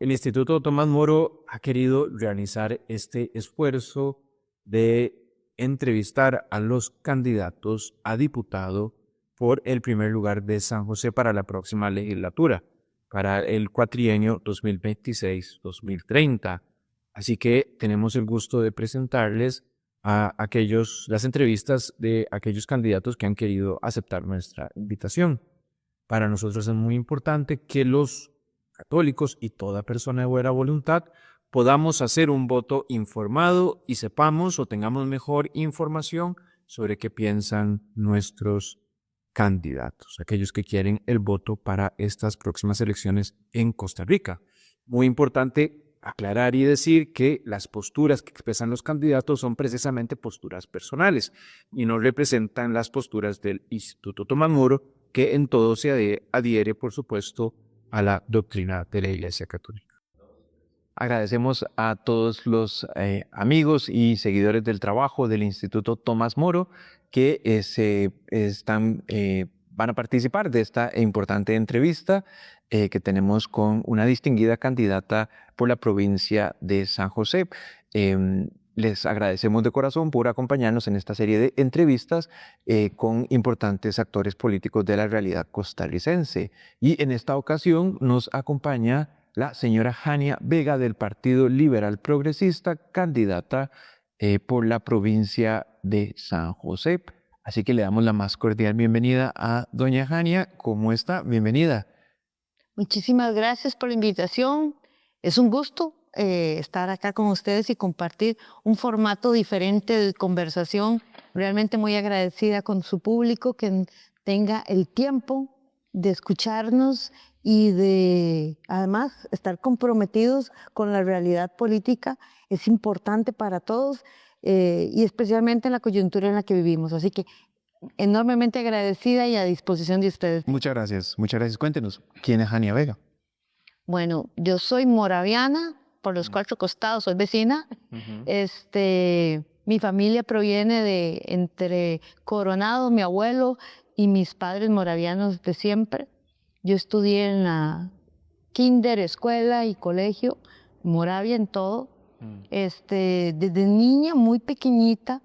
El Instituto Tomás Moro ha querido realizar este esfuerzo de entrevistar a los candidatos a diputado por el primer lugar de San José para la próxima legislatura, para el cuatrienio 2026-2030. Así que tenemos el gusto de presentarles las entrevistas de aquellos candidatos que han querido aceptar nuestra invitación. Para nosotros es muy importante que los católicos y toda persona de buena voluntad podamos hacer un voto informado y sepamos o tengamos mejor información sobre qué piensan nuestros candidatos, aquellos que quieren el voto para estas próximas elecciones en Costa Rica. Muy importante aclarar y decir que las posturas que expresan los candidatos son precisamente posturas personales y no representan las posturas del Instituto Tomás Moro, que en todo se adhiere, por supuesto, a la doctrina de la Iglesia Católica. Agradecemos a todos los amigos y seguidores del trabajo del Instituto Tomás Moro que van a participar de esta importante entrevista que tenemos con una distinguida candidata por la provincia de San José. Les agradecemos de corazón por acompañarnos en esta serie de entrevistas con importantes actores políticos de la realidad costarricense. Y en esta ocasión nos acompaña la señora Jania Vega del Partido Liberal Progresista, candidata por la provincia de San José. Así que le damos la más cordial bienvenida a doña Jania. ¿Cómo está? Bienvenida. Muchísimas gracias por la invitación. Es un gusto estar acá con ustedes y compartir un formato diferente de conversación. Realmente muy agradecida con su público que tenga el tiempo de escucharnos y de, además, estar comprometidos con la realidad política. Es importante para todos y especialmente en la coyuntura en la que vivimos. Así que enormemente agradecida y a disposición de ustedes. Muchas gracias, muchas gracias. Cuéntenos, ¿quién es Jania Vega? Bueno, yo soy moraviana, por los 4 costados, soy vecina. Mi familia proviene de entre Coronado, mi abuelo, y mis padres moravianos de siempre. Yo estudié en la kinder, escuela y colegio, Moravia en todo. Desde niña, muy pequeñita,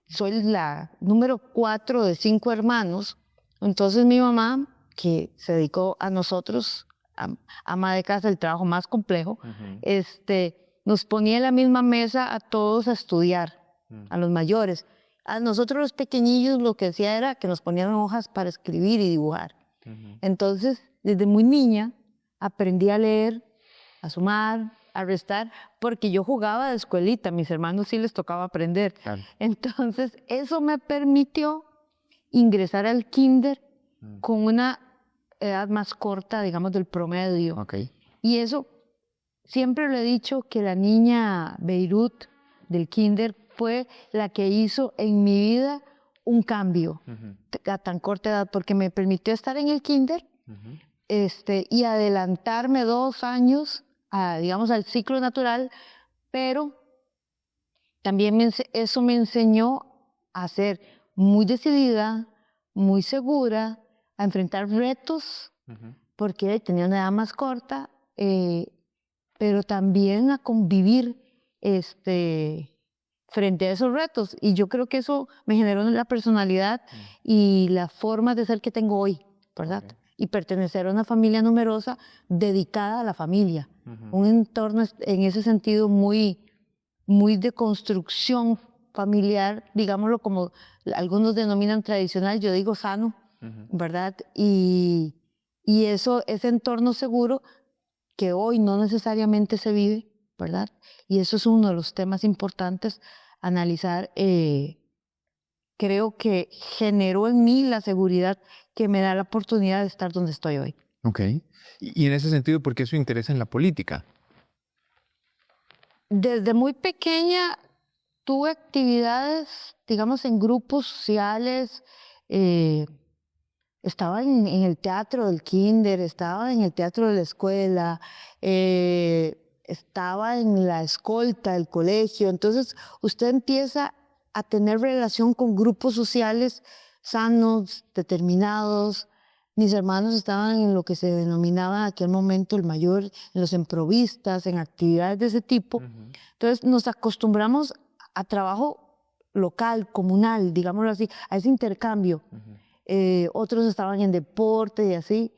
soy la número 4 de 5 hermanos. Entonces mi mamá, que se dedicó a nosotros, ama de casa, el trabajo más complejo, nos ponía en la misma mesa a todos a estudiar, a los mayores. A nosotros los pequeñillos lo que hacía era que nos ponían hojas para escribir y dibujar. Entonces, desde muy niña, aprendí a leer, a sumar, a restar, porque yo jugaba de escuelita, a mis hermanos sí les tocaba aprender. Claro. Entonces, eso me permitió ingresar al kinder con una edad más corta, digamos, del promedio. Okay. Y eso, siempre lo he dicho, que la niña Beirut del kinder fue la que hizo en mi vida un cambio a tan corta edad, porque me permitió estar en el kinder y adelantarme 2 años, digamos, al ciclo natural, pero también eso me enseñó a ser muy decidida, muy segura, a enfrentar retos, porque tenía una edad más corta, pero también a convivir frente a esos retos. Y yo creo que eso me generó la personalidad y la forma de ser que tengo hoy, ¿verdad? Okay. Y pertenecer a una familia numerosa dedicada a la familia. Un entorno en ese sentido muy, muy de construcción familiar, digámoslo como algunos denominan tradicional, yo digo sano, ¿verdad? Y ese entorno seguro que hoy no necesariamente se vive, ¿verdad? Y eso es uno de los temas importantes a analizar. Creo que generó en mí la seguridad que me da la oportunidad de estar donde estoy hoy. Ok. Y en ese sentido, ¿por qué su interés en la política? Desde muy pequeña tuve actividades, digamos, en grupos sociales. Estaba en el teatro del kinder, estaba en el teatro de la escuela, estaba en la escolta del colegio. Entonces, usted empieza a tener relación con grupos sociales sanos, determinados, Mis hermanos estaban en lo que se denominaba en aquel momento el mayor, en los improvistas, en actividades de ese tipo. Entonces nos acostumbramos a trabajo local, comunal, digámoslo así, a ese intercambio. Otros estaban en deporte y así.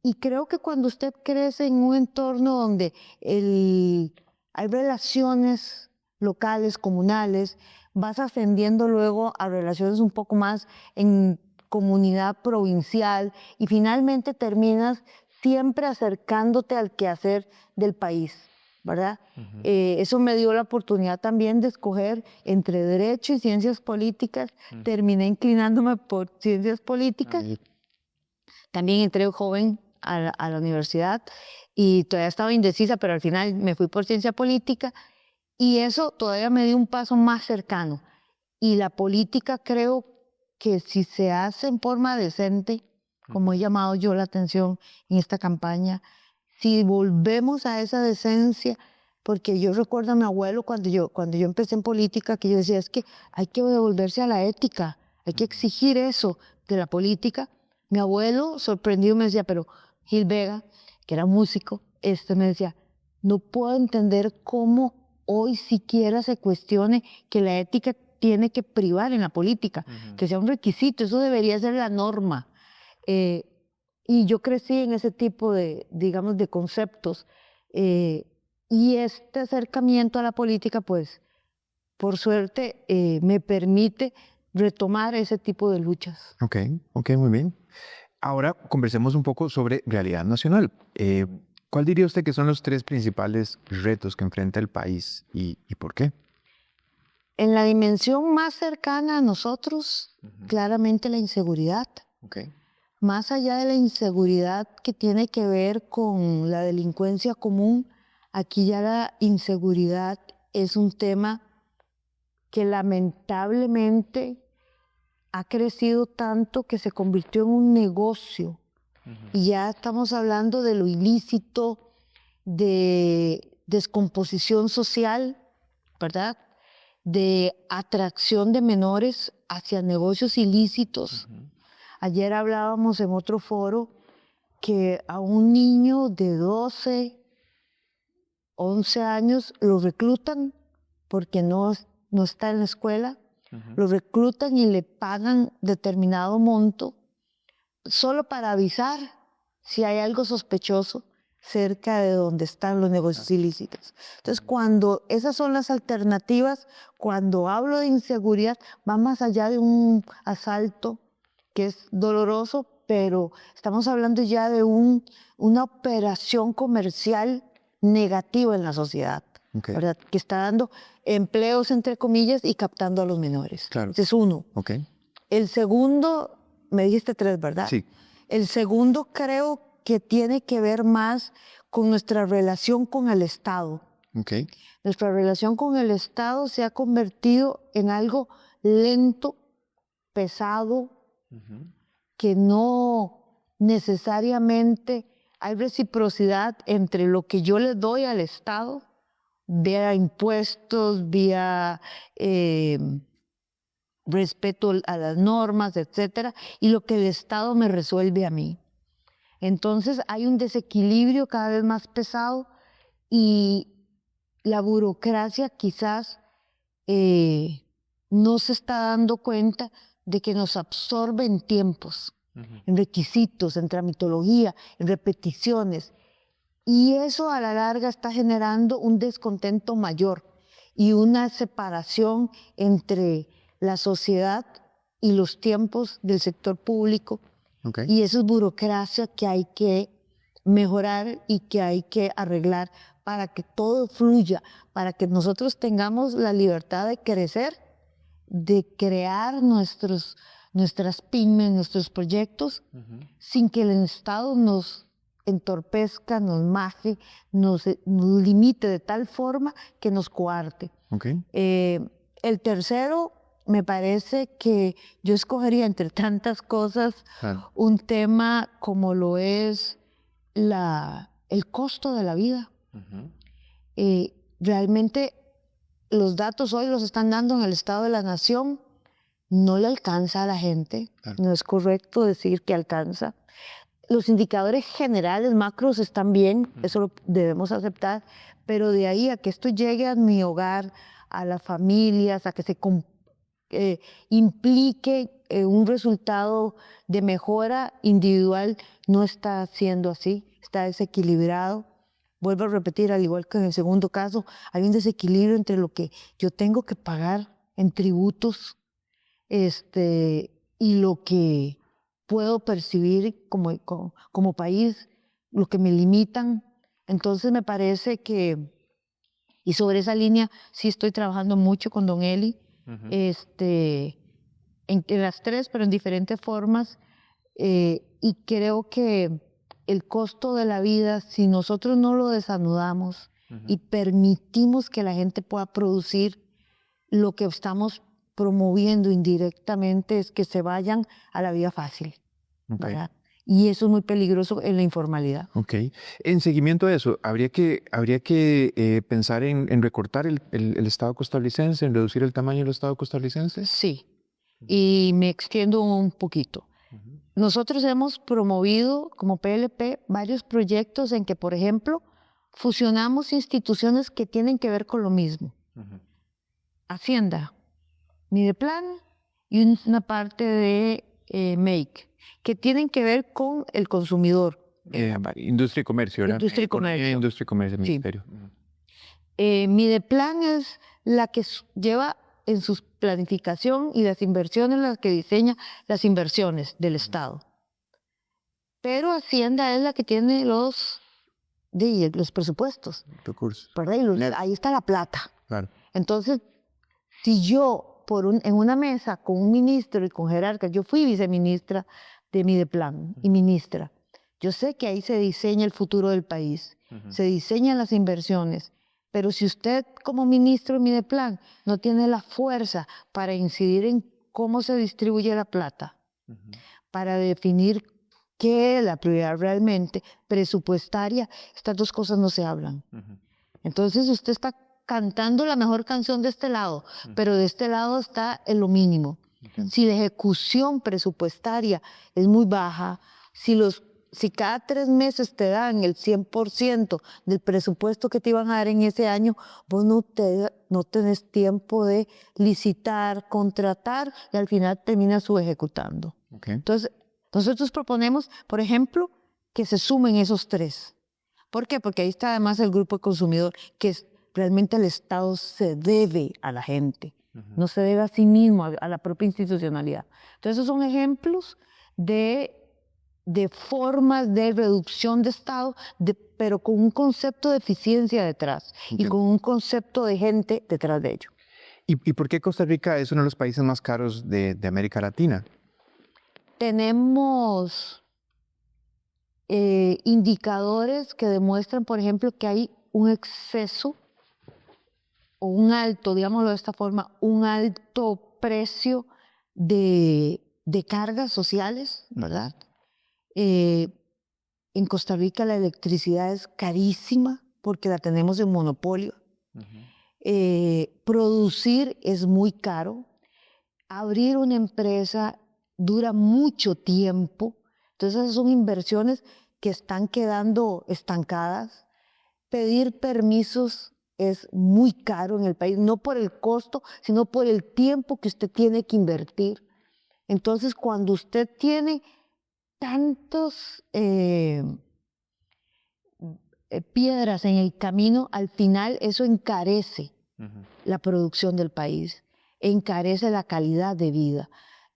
Y creo que cuando usted crece en un entorno donde hay relaciones locales, comunales, vas ascendiendo luego a relaciones un poco más en comunidad provincial y finalmente terminas siempre acercándote al quehacer del país, ¿verdad? Eso me dio la oportunidad también de escoger entre Derecho y Ciencias Políticas. Terminé inclinándome por Ciencias Políticas. También entré joven a la universidad y todavía estaba indecisa, pero al final me fui por Ciencia Política y eso todavía me dio un paso más cercano. Y la política creo que si se hace en forma decente, como he llamado yo la atención en esta campaña, si volvemos a esa decencia, porque yo recuerdo a mi abuelo cuando yo empecé en política, que yo decía, es que hay que devolverse a la ética, hay que exigir eso de la política. Mi abuelo, sorprendido, me decía, pero Gil Vega, que era músico, me decía, no puedo entender cómo hoy siquiera se cuestione que la ética tiene que privar en la política, que sea un requisito, eso debería ser la norma. Y yo crecí en ese tipo de, digamos, de conceptos. Y este acercamiento a la política, pues, por suerte, me permite retomar ese tipo de luchas. Ok, muy bien. Ahora conversemos un poco sobre realidad nacional. ¿Cuál diría usted que son los 3 principales retos que enfrenta el país y por qué? En la dimensión más cercana a nosotros, claramente la inseguridad. Más allá de la inseguridad que tiene que ver con la delincuencia común, aquí ya la inseguridad es un tema que lamentablemente ha crecido tanto que se convirtió en un negocio. Y ya estamos hablando de lo ilícito, de descomposición social, ¿verdad? De atracción de menores hacia negocios ilícitos. Ayer hablábamos en otro foro que a un niño de 12, 11 años lo reclutan porque no está en la escuela, lo reclutan y le pagan determinado monto solo para avisar si hay algo sospechoso cerca de donde están los negocios ilícitos. Entonces, cuando esas son las alternativas, cuando hablo de inseguridad, va más allá de un asalto que es doloroso, pero estamos hablando ya de una operación comercial negativa en la sociedad, ¿verdad? Que está dando empleos, entre comillas, y captando a los menores. Claro. Ese es uno. El segundo, me dijiste 3, ¿verdad? Sí. El segundo creo que tiene que ver más con nuestra relación con el Estado. Nuestra relación con el Estado se ha convertido en algo lento, pesado, que no necesariamente hay reciprocidad entre lo que yo le doy al Estado, vía impuestos, vía respeto a las normas, etcétera, y lo que el Estado me resuelve a mí. Entonces hay un desequilibrio cada vez más pesado y la burocracia quizás no se está dando cuenta de que nos absorbe en tiempos, en requisitos, en tramitología, en repeticiones. Y eso a la larga está generando un descontento mayor y una separación entre la sociedad y los tiempos del sector público. Y eso es burocracia que hay que mejorar y que hay que arreglar para que todo fluya, para que nosotros tengamos la libertad de crecer, de crear nuestras pymes, nuestros proyectos, sin que el Estado nos entorpezca, nos maje, nos limite de tal forma que nos coarte. El tercero, me parece que yo escogería entre tantas cosas un tema como lo es el costo de la vida. Realmente los datos hoy los están dando en el Estado de la Nación no le alcanza a la gente, Claro. no es correcto decir que alcanza. Los indicadores generales, macros, están bien, eso lo debemos aceptar, pero de ahí a que esto llegue a mi hogar, a las familias, a que se implique un resultado de mejora individual, no está siendo así, está desequilibrado. Vuelvo a repetir, al igual que en el segundo caso, hay un desequilibrio entre lo que yo tengo que pagar en tributos y lo que puedo percibir como país, lo que me limitan. Entonces me parece que, y sobre esa línea sí estoy trabajando mucho con don Eli, en las tres, pero en diferentes formas, y creo que el costo de la vida, si nosotros no lo desanudamos y permitimos que la gente pueda producir, lo que estamos promoviendo indirectamente es que se vayan a la vida fácil, ¿verdad? Y eso es muy peligroso en la informalidad. Ok. En seguimiento a eso, habría que pensar en recortar el Estado costarricense, en reducir el tamaño del Estado costarricense. Sí, y me extiendo un poquito. Nosotros hemos promovido como PLP varios proyectos en que, por ejemplo, fusionamos instituciones que tienen que ver con lo mismo. Hacienda, Mideplan y una parte de MAKE, que tienen que ver con el consumidor. Industria y comercio, ¿verdad? Industria y comercio. Industria y comercio, Sí. ministerio. Mideplan es la que lleva en su planificación y las inversiones, la que diseña las inversiones del Estado. Pero Hacienda es la que tiene los presupuestos. Recursos. ¿Verdad? Ahí está la plata. Claro. Entonces, si yo en una mesa con un ministro y con jerarcas, yo fui viceministra de Mideplan y ministra, yo sé que ahí se diseña el futuro del país, se diseñan las inversiones, pero si usted como ministro de Mideplan no tiene la fuerza para incidir en cómo se distribuye la plata, para definir qué es la prioridad realmente presupuestaria, estas dos cosas no se hablan. Entonces usted está cantando la mejor canción de este lado, pero de este lado está en lo mínimo. Si la ejecución presupuestaria es muy baja, si cada 3 meses te dan el 100% del presupuesto que te iban a dar en ese año, vos no tenés tiempo de licitar, contratar y al final terminas subejecutando. Entonces, nosotros proponemos, por ejemplo, que se sumen esos 3. ¿Por qué? Porque ahí está además el grupo de consumidor, que realmente el Estado se debe a la gente, no se debe a sí mismo, a la propia institucionalidad. Entonces, esos son ejemplos de formas de reducción de Estado, pero con un concepto de eficiencia detrás y con un concepto de gente detrás de ello. ¿Y por qué Costa Rica es uno de los países más caros de América Latina? Tenemos indicadores que demuestran, por ejemplo, que hay un exceso o un alto, digámoslo de esta forma, un alto precio de cargas sociales, ¿verdad? En Costa Rica la electricidad es carísima porque la tenemos en monopolio. Producir es muy caro. Abrir una empresa dura mucho tiempo. Entonces esas son inversiones que están quedando estancadas. Pedir permisos es muy caro en el país, no por el costo, sino por el tiempo que usted tiene que invertir. Entonces, cuando usted tiene tantas piedras en el camino, al final eso encarece la producción del país, encarece la calidad de vida.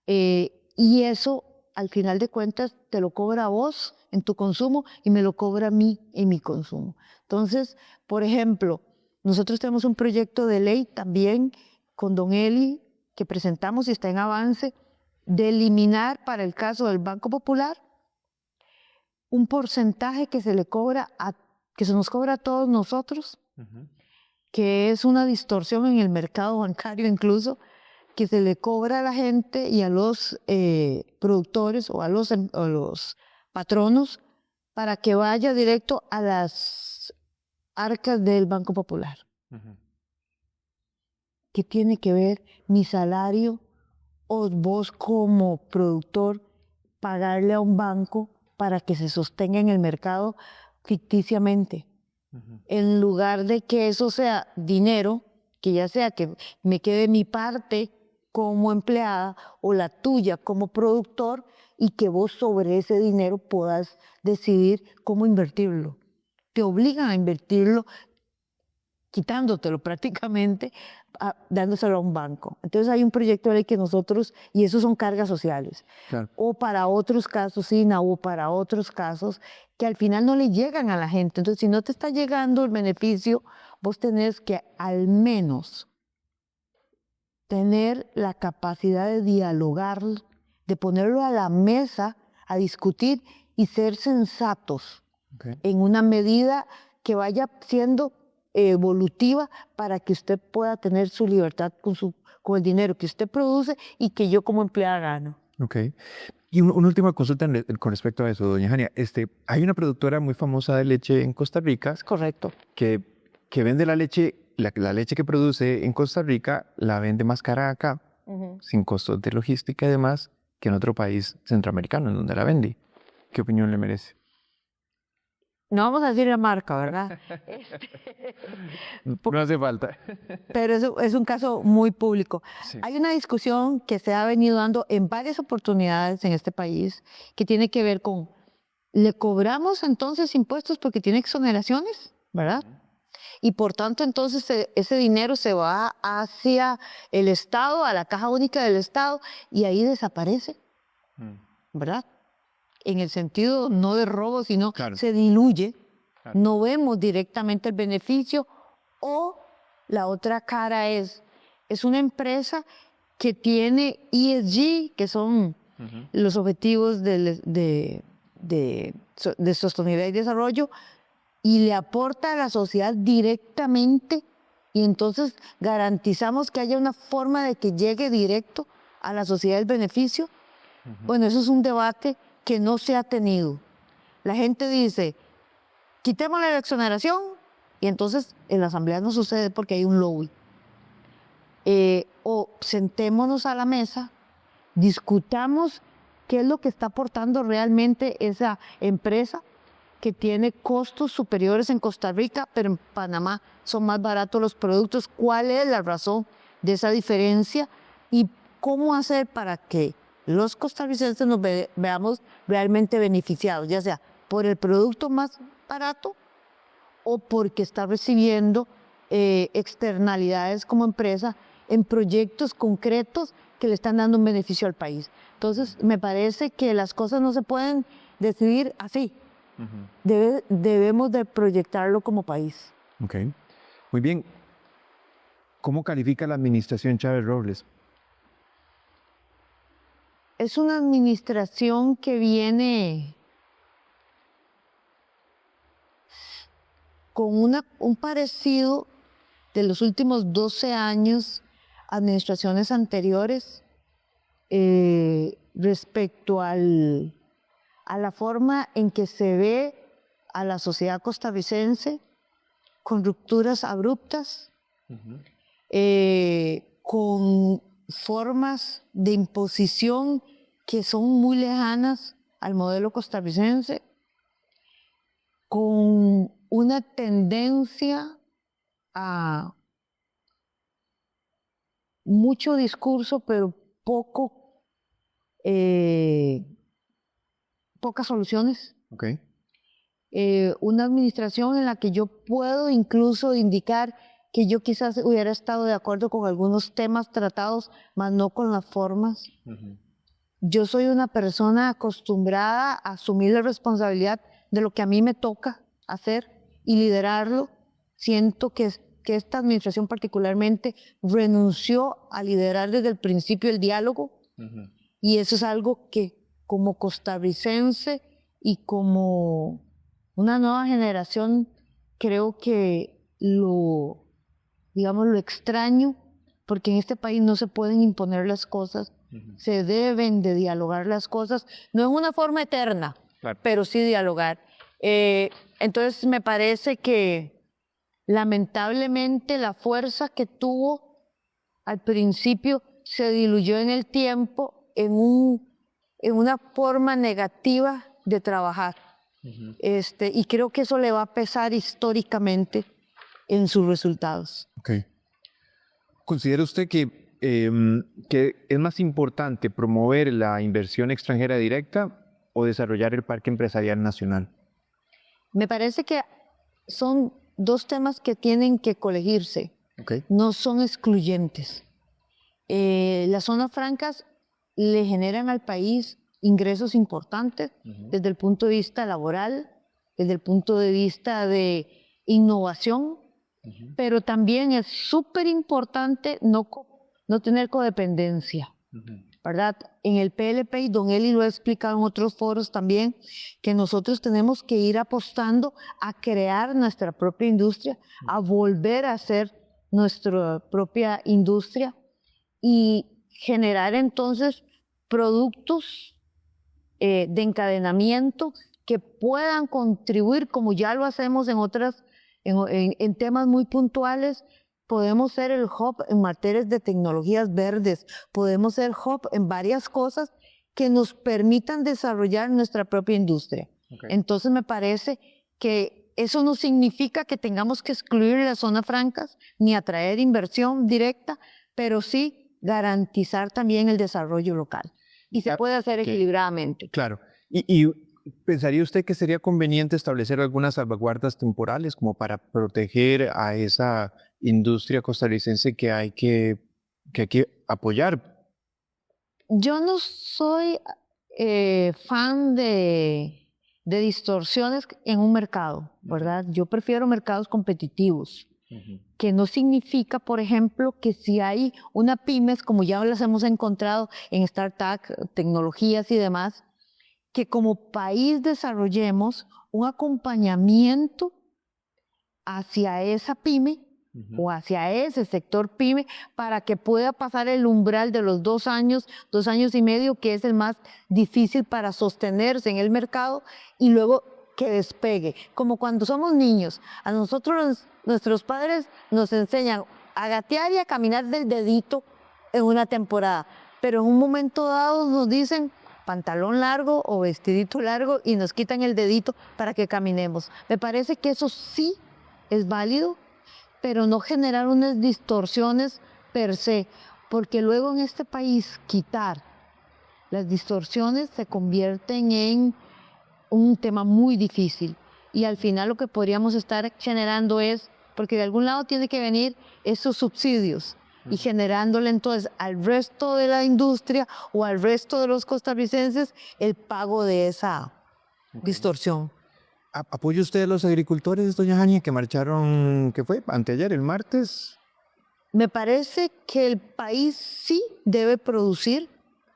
Y eso, al final de cuentas, te lo cobra a vos en tu consumo y me lo cobra a mí en mi consumo. Entonces, por ejemplo, nosotros tenemos un proyecto de ley también con don Eli que presentamos y está en avance, de eliminar para el caso del Banco Popular un porcentaje que se nos cobra a todos nosotros, que es una distorsión en el mercado bancario incluso, que se le cobra a la gente y a los productores o a los patronos para que vaya directo a las arcas del Banco Popular. ¿Qué tiene que ver mi salario o vos como productor pagarle a un banco para que se sostenga en el mercado ficticiamente. En lugar de que eso sea dinero, que ya sea que me quede mi parte como empleada o la tuya como productor y que vos sobre ese dinero puedas decidir cómo invertirlo. Te obligan a invertirlo quitándotelo prácticamente, dándoselo a un banco. Entonces hay un proyecto de ley que nosotros, y eso son cargas sociales, Claro. o para otros casos, SINA, o para otros casos, que al final no le llegan a la gente. Entonces, si no te está llegando el beneficio, vos tenés que al menos tener la capacidad de dialogar, de ponerlo a la mesa, a discutir y ser sensatos en una medida que vaya siendo evolutiva para que usted pueda tener su libertad con el dinero que usted produce y que yo como empleada gano. Ok. Y una última consulta con respecto a eso, doña Jania. Hay una productora muy famosa de leche en Costa Rica Es correcto. que vende la leche, la leche que produce en Costa Rica, la vende más cara acá, sin costos de logística y demás, que en otro país centroamericano, en donde la vende. ¿Qué opinión le merece? No vamos a decir la marca, ¿verdad? No hace falta. Pero es un caso muy público. Sí. Hay una discusión que se ha venido dando en varias oportunidades en este país que tiene que ver con, ¿le cobramos entonces impuestos porque tiene exoneraciones? ¿Verdad? Y por tanto entonces ese dinero se va hacia el Estado, a la caja única del Estado, y ahí desaparece, ¿verdad? En el sentido no de robo, sino Claro. se diluye. Claro. No vemos directamente el beneficio. O la otra cara es una empresa que tiene ESG, que son los objetivos de sostenibilidad y desarrollo, y le aporta a la sociedad directamente, y entonces garantizamos que haya una forma de que llegue directo a la sociedad el beneficio. Bueno, eso es un debate que no se ha tenido. La gente dice, quitémosle la exoneración, y entonces en la asamblea no sucede porque hay un lobby. O sentémonos a la mesa, discutamos qué es lo que está aportando realmente esa empresa que tiene costos superiores en Costa Rica, pero en Panamá son más baratos los productos. ¿Cuál es la razón de esa diferencia? Y cómo hacer para que los costarricenses nos veamos realmente beneficiados, ya sea por el producto más barato o porque está recibiendo externalidades como empresa en proyectos concretos que le están dando un beneficio al país. Entonces, me parece que las cosas no se pueden decidir así. Debemos de proyectarlo como país. Ok. Muy bien. ¿Cómo califica la administración Chávez Robles? Es una administración que viene con un parecido de los últimos 12 años, administraciones anteriores, respecto a la forma en que se ve a la sociedad costarricense, con rupturas abruptas, con formas de imposición que son muy lejanas al modelo costarricense, con una tendencia a mucho discurso, pero pocas soluciones. Okay. Una administración en la que yo puedo incluso indicar que yo quizás hubiera estado de acuerdo con algunos temas tratados, mas no con las formas. Yo soy una persona acostumbrada a asumir la responsabilidad de lo que a mí me toca hacer y liderarlo. Siento que esta administración particularmente renunció a liderar desde el principio el diálogo, y eso es algo que como costarricense y como una nueva generación creo que lo extraño, porque en este país no se pueden imponer las cosas, se deben de dialogar las cosas, no en una forma eterna, Claro. pero sí dialogar. Entonces me parece que lamentablemente la fuerza que tuvo al principio se diluyó en el tiempo en una forma negativa de trabajar. Y creo que eso le va a pesar históricamente en sus resultados. Okay. ¿Considera usted que es más importante promover la inversión extranjera directa o desarrollar el parque empresarial nacional? Me parece que son dos temas que tienen que colegirse, Okay. no son excluyentes. Las zonas francas le generan al país ingresos importantes desde el punto de vista laboral, desde el punto de vista de innovación, pero también es súper importante no tener codependencia, ¿verdad? En el PLP, y don Eli lo ha explicado en otros foros también, que nosotros tenemos que ir apostando a crear nuestra propia industria, a volver a hacer nuestra propia industria y generar entonces productos de encadenamiento que puedan contribuir, como ya lo hacemos en temas muy puntuales. Podemos ser el hub en materias de tecnologías verdes, podemos ser hub en varias cosas que nos permitan desarrollar nuestra propia industria. Okay. Entonces me parece que eso no significa que tengamos que excluir las zonas francas ni atraer inversión directa, pero sí garantizar también el desarrollo local. Y se puede hacer equilibradamente. Claro. ¿Y pensaría usted que sería conveniente establecer algunas salvaguardas temporales como para proteger a esa industria costarricense que hay que apoyar? Yo no soy fan de distorsiones en un mercado, ¿verdad? Yo prefiero mercados competitivos, que no significa, por ejemplo, que si hay una pymes, como ya las hemos encontrado en startup, tecnologías y demás, que como país desarrollemos un acompañamiento hacia esa pyme o hacia ese sector pyme para que pueda pasar el umbral de los 2 años y medio, que es el más difícil para sostenerse en el mercado, y luego que despegue. Como cuando somos niños, a nosotros nuestros padres nos enseñan a gatear y a caminar del dedito en una temporada, pero en un momento dado nos dicen pantalón largo o vestidito largo y nos quitan el dedito para que caminemos. Me parece que eso sí es válido, pero no generar unas distorsiones per se, porque luego en este país quitar las distorsiones se convierten en un tema muy difícil, y al final lo que podríamos estar generando es, porque de algún lado tiene que venir esos subsidios, y generándole entonces al resto de la industria o al resto de los costarricenses el pago de esa distorsión. ¿Apoya usted a los agricultores, doña Jania, que marcharon, ¿qué fue? ¿Anteayer, el martes? Me parece que el país sí debe producir,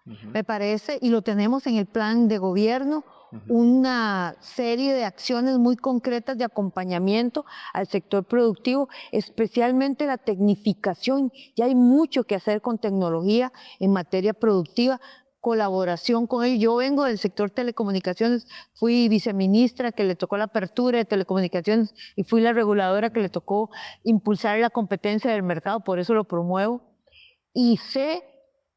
me parece, y lo tenemos en el plan de gobierno, una serie de acciones muy concretas de acompañamiento al sector productivo, especialmente la tecnificación. Ya hay mucho que hacer con tecnología en materia productiva, colaboración con ellos. Yo vengo del sector telecomunicaciones, fui viceministra que le tocó la apertura de telecomunicaciones y fui la reguladora que le tocó impulsar la competencia del mercado, por eso lo promuevo. Y sé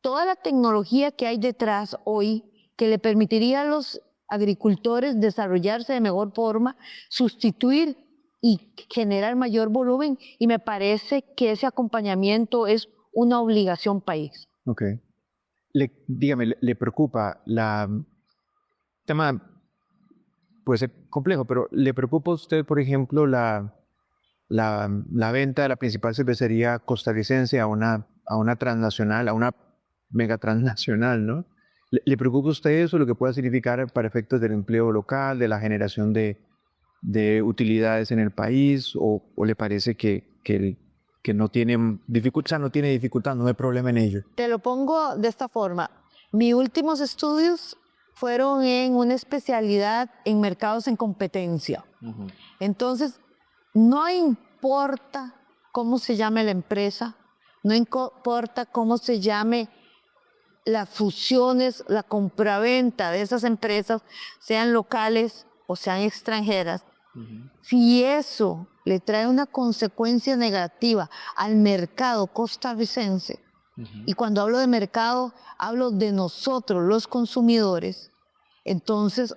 toda la tecnología que hay detrás hoy que le permitiría a los agricultores desarrollarse de mejor forma, sustituir y generar mayor volumen, y me parece que ese acompañamiento es una obligación país. Ok. Dígame, ¿le preocupa el tema? Puede ser complejo, pero ¿le preocupa a usted, por ejemplo, la venta de la principal cervecería costarricense a una transnacional, a una mega transnacional, ¿no? ¿Le preocupa a usted eso, lo que pueda significar para efectos del empleo local, de la generación de utilidades en el país? ¿O le parece que no tiene dificultad, no hay problema en ello? Te lo pongo de esta forma. Mis últimos estudios fueron en una especialidad en mercados en competencia. Entonces, no importa cómo se llame la empresa, no importa cómo se llame las fusiones, la compraventa de esas empresas, sean locales o sean extranjeras, si eso le trae una consecuencia negativa al mercado costarricense, Y cuando hablo de mercado, hablo de nosotros, los consumidores. Entonces,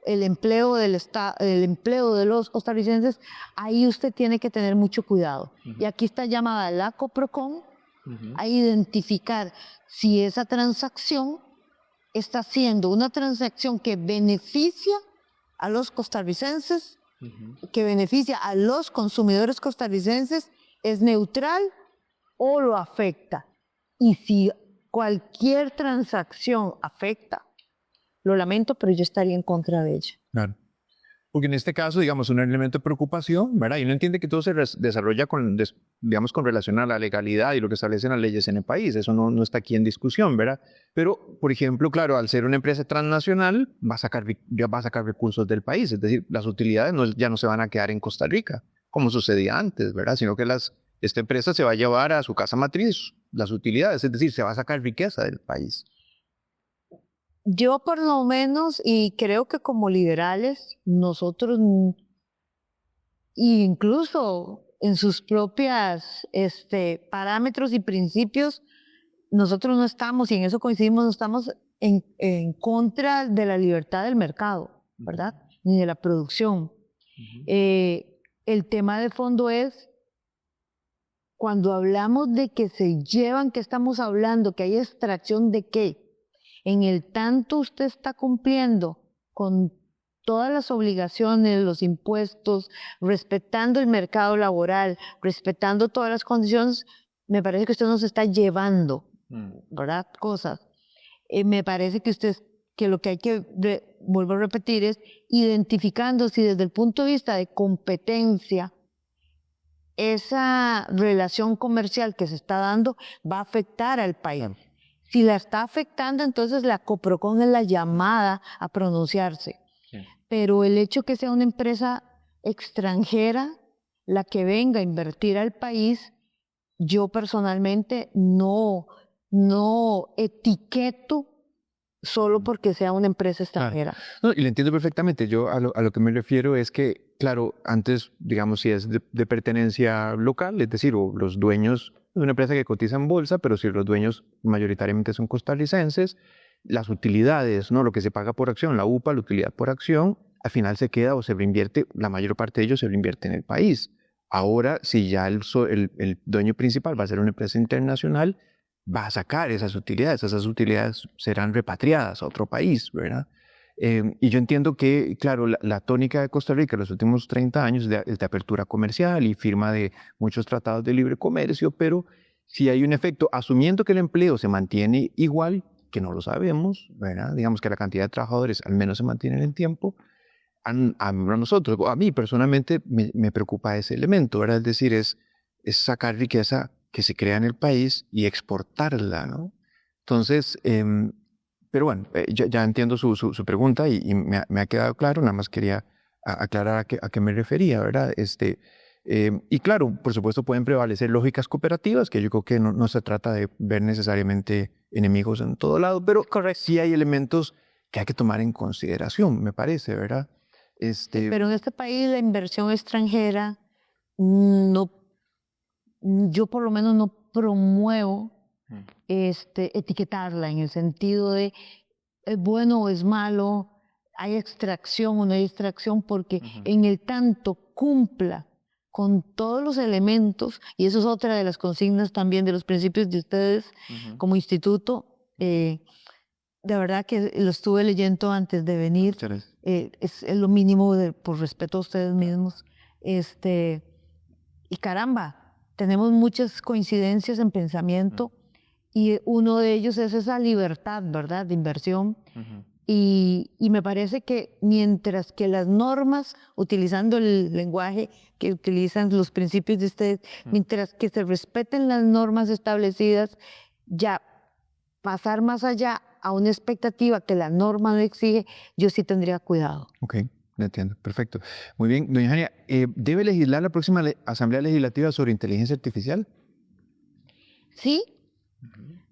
el empleo el empleo de los costarricenses, ahí usted tiene que tener mucho cuidado. Y aquí está llamada la Coprocon a identificar si esa transacción está siendo una transacción que beneficia a los costarricenses, que beneficia a los consumidores costarricenses, es neutral o lo afecta. Y si cualquier transacción afecta, lo lamento, pero yo estaría en contra de ella. Claro. Porque en este caso, digamos, un elemento de preocupación, ¿verdad? Y uno entiende que todo se desarrolla digamos, con relación a la legalidad y lo que establecen las leyes en el país. Eso no está aquí en discusión, ¿verdad? Pero, por ejemplo, claro, al ser una empresa transnacional, ya va a sacar recursos del país. Es decir, las utilidades ya no se van a quedar en Costa Rica, como sucedía antes, ¿verdad? Sino que esta empresa se va a llevar a su casa matriz las utilidades, es decir, se va a sacar riqueza del país. Yo por lo menos, y creo que como liberales, nosotros, incluso en sus propias parámetros y principios, nosotros no estamos, y en eso coincidimos, no estamos en contra de la libertad del mercado, ¿verdad? Ni de la producción. El tema de fondo es, cuando hablamos de que se llevan, ¿qué estamos hablando? ¿Que hay extracción de qué? En el tanto usted está cumpliendo con todas las obligaciones, los impuestos, respetando el mercado laboral, respetando todas las condiciones, me parece que usted nos está llevando, ¿verdad? Cosas. Me parece que lo que hay que, vuelvo a repetir, es identificando si desde el punto de vista de competencia, esa relación comercial que se está dando va a afectar al país. Si la está afectando, entonces la Coprocon es la llamada a pronunciarse. Pero el hecho que sea una empresa extranjera la que venga a invertir al país, yo personalmente no etiqueto solo porque sea una empresa extranjera. No, y lo entiendo perfectamente. Yo a lo que me refiero es que, claro, antes, digamos, si es de pertenencia local, es decir, o los dueños de una empresa que cotiza en bolsa, pero si los dueños mayoritariamente son costarricenses, las utilidades, ¿no? Lo que se paga por acción, la UPA, la utilidad por acción, al final se queda o se reinvierte, la mayor parte de ellos se reinvierte en el país. Ahora, si ya el dueño principal va a ser una empresa internacional, va a sacar esas utilidades serán repatriadas a otro país, ¿verdad? Y yo entiendo que, claro, la tónica de Costa Rica en los últimos 30 años es de apertura comercial y firma de muchos tratados de libre comercio, pero si hay un efecto, asumiendo que el empleo se mantiene igual, que no lo sabemos, ¿verdad? Digamos que la cantidad de trabajadores al menos se mantiene en el tiempo, a nosotros, a mí personalmente me preocupa ese elemento, ¿verdad? Es decir, es sacar riqueza que se crea en el país y exportarla, ¿no? Entonces, pero bueno, ya entiendo su pregunta y me ha quedado claro, nada más quería aclarar a qué me refería, ¿verdad? Y claro, por supuesto pueden prevalecer lógicas cooperativas, que yo creo que no se trata de ver necesariamente enemigos en todo lado, pero sí hay elementos que hay que tomar en consideración, me parece, ¿verdad? Pero en este país la inversión extranjera, yo por lo menos no promuevo etiquetarla en el sentido de es bueno o es malo, hay extracción o no hay extracción, porque en el tanto cumpla con todos los elementos, y eso es otra de las consignas también de los principios de ustedes como instituto, de verdad que lo estuve leyendo antes de venir, es lo mínimo por respeto a ustedes mismos, y caramba, tenemos muchas coincidencias en pensamiento y uno de ellos es esa libertad, ¿verdad?, de inversión. Y me parece que mientras que las normas, utilizando el lenguaje que utilizan los principios de ustedes, mientras que se respeten las normas establecidas, ya pasar más allá a una expectativa que la norma no exige, yo sí tendría cuidado. Ok. Entiendo, perfecto. Muy bien, doña Jania, ¿debe legislar la próxima Asamblea Legislativa sobre inteligencia artificial? Sí,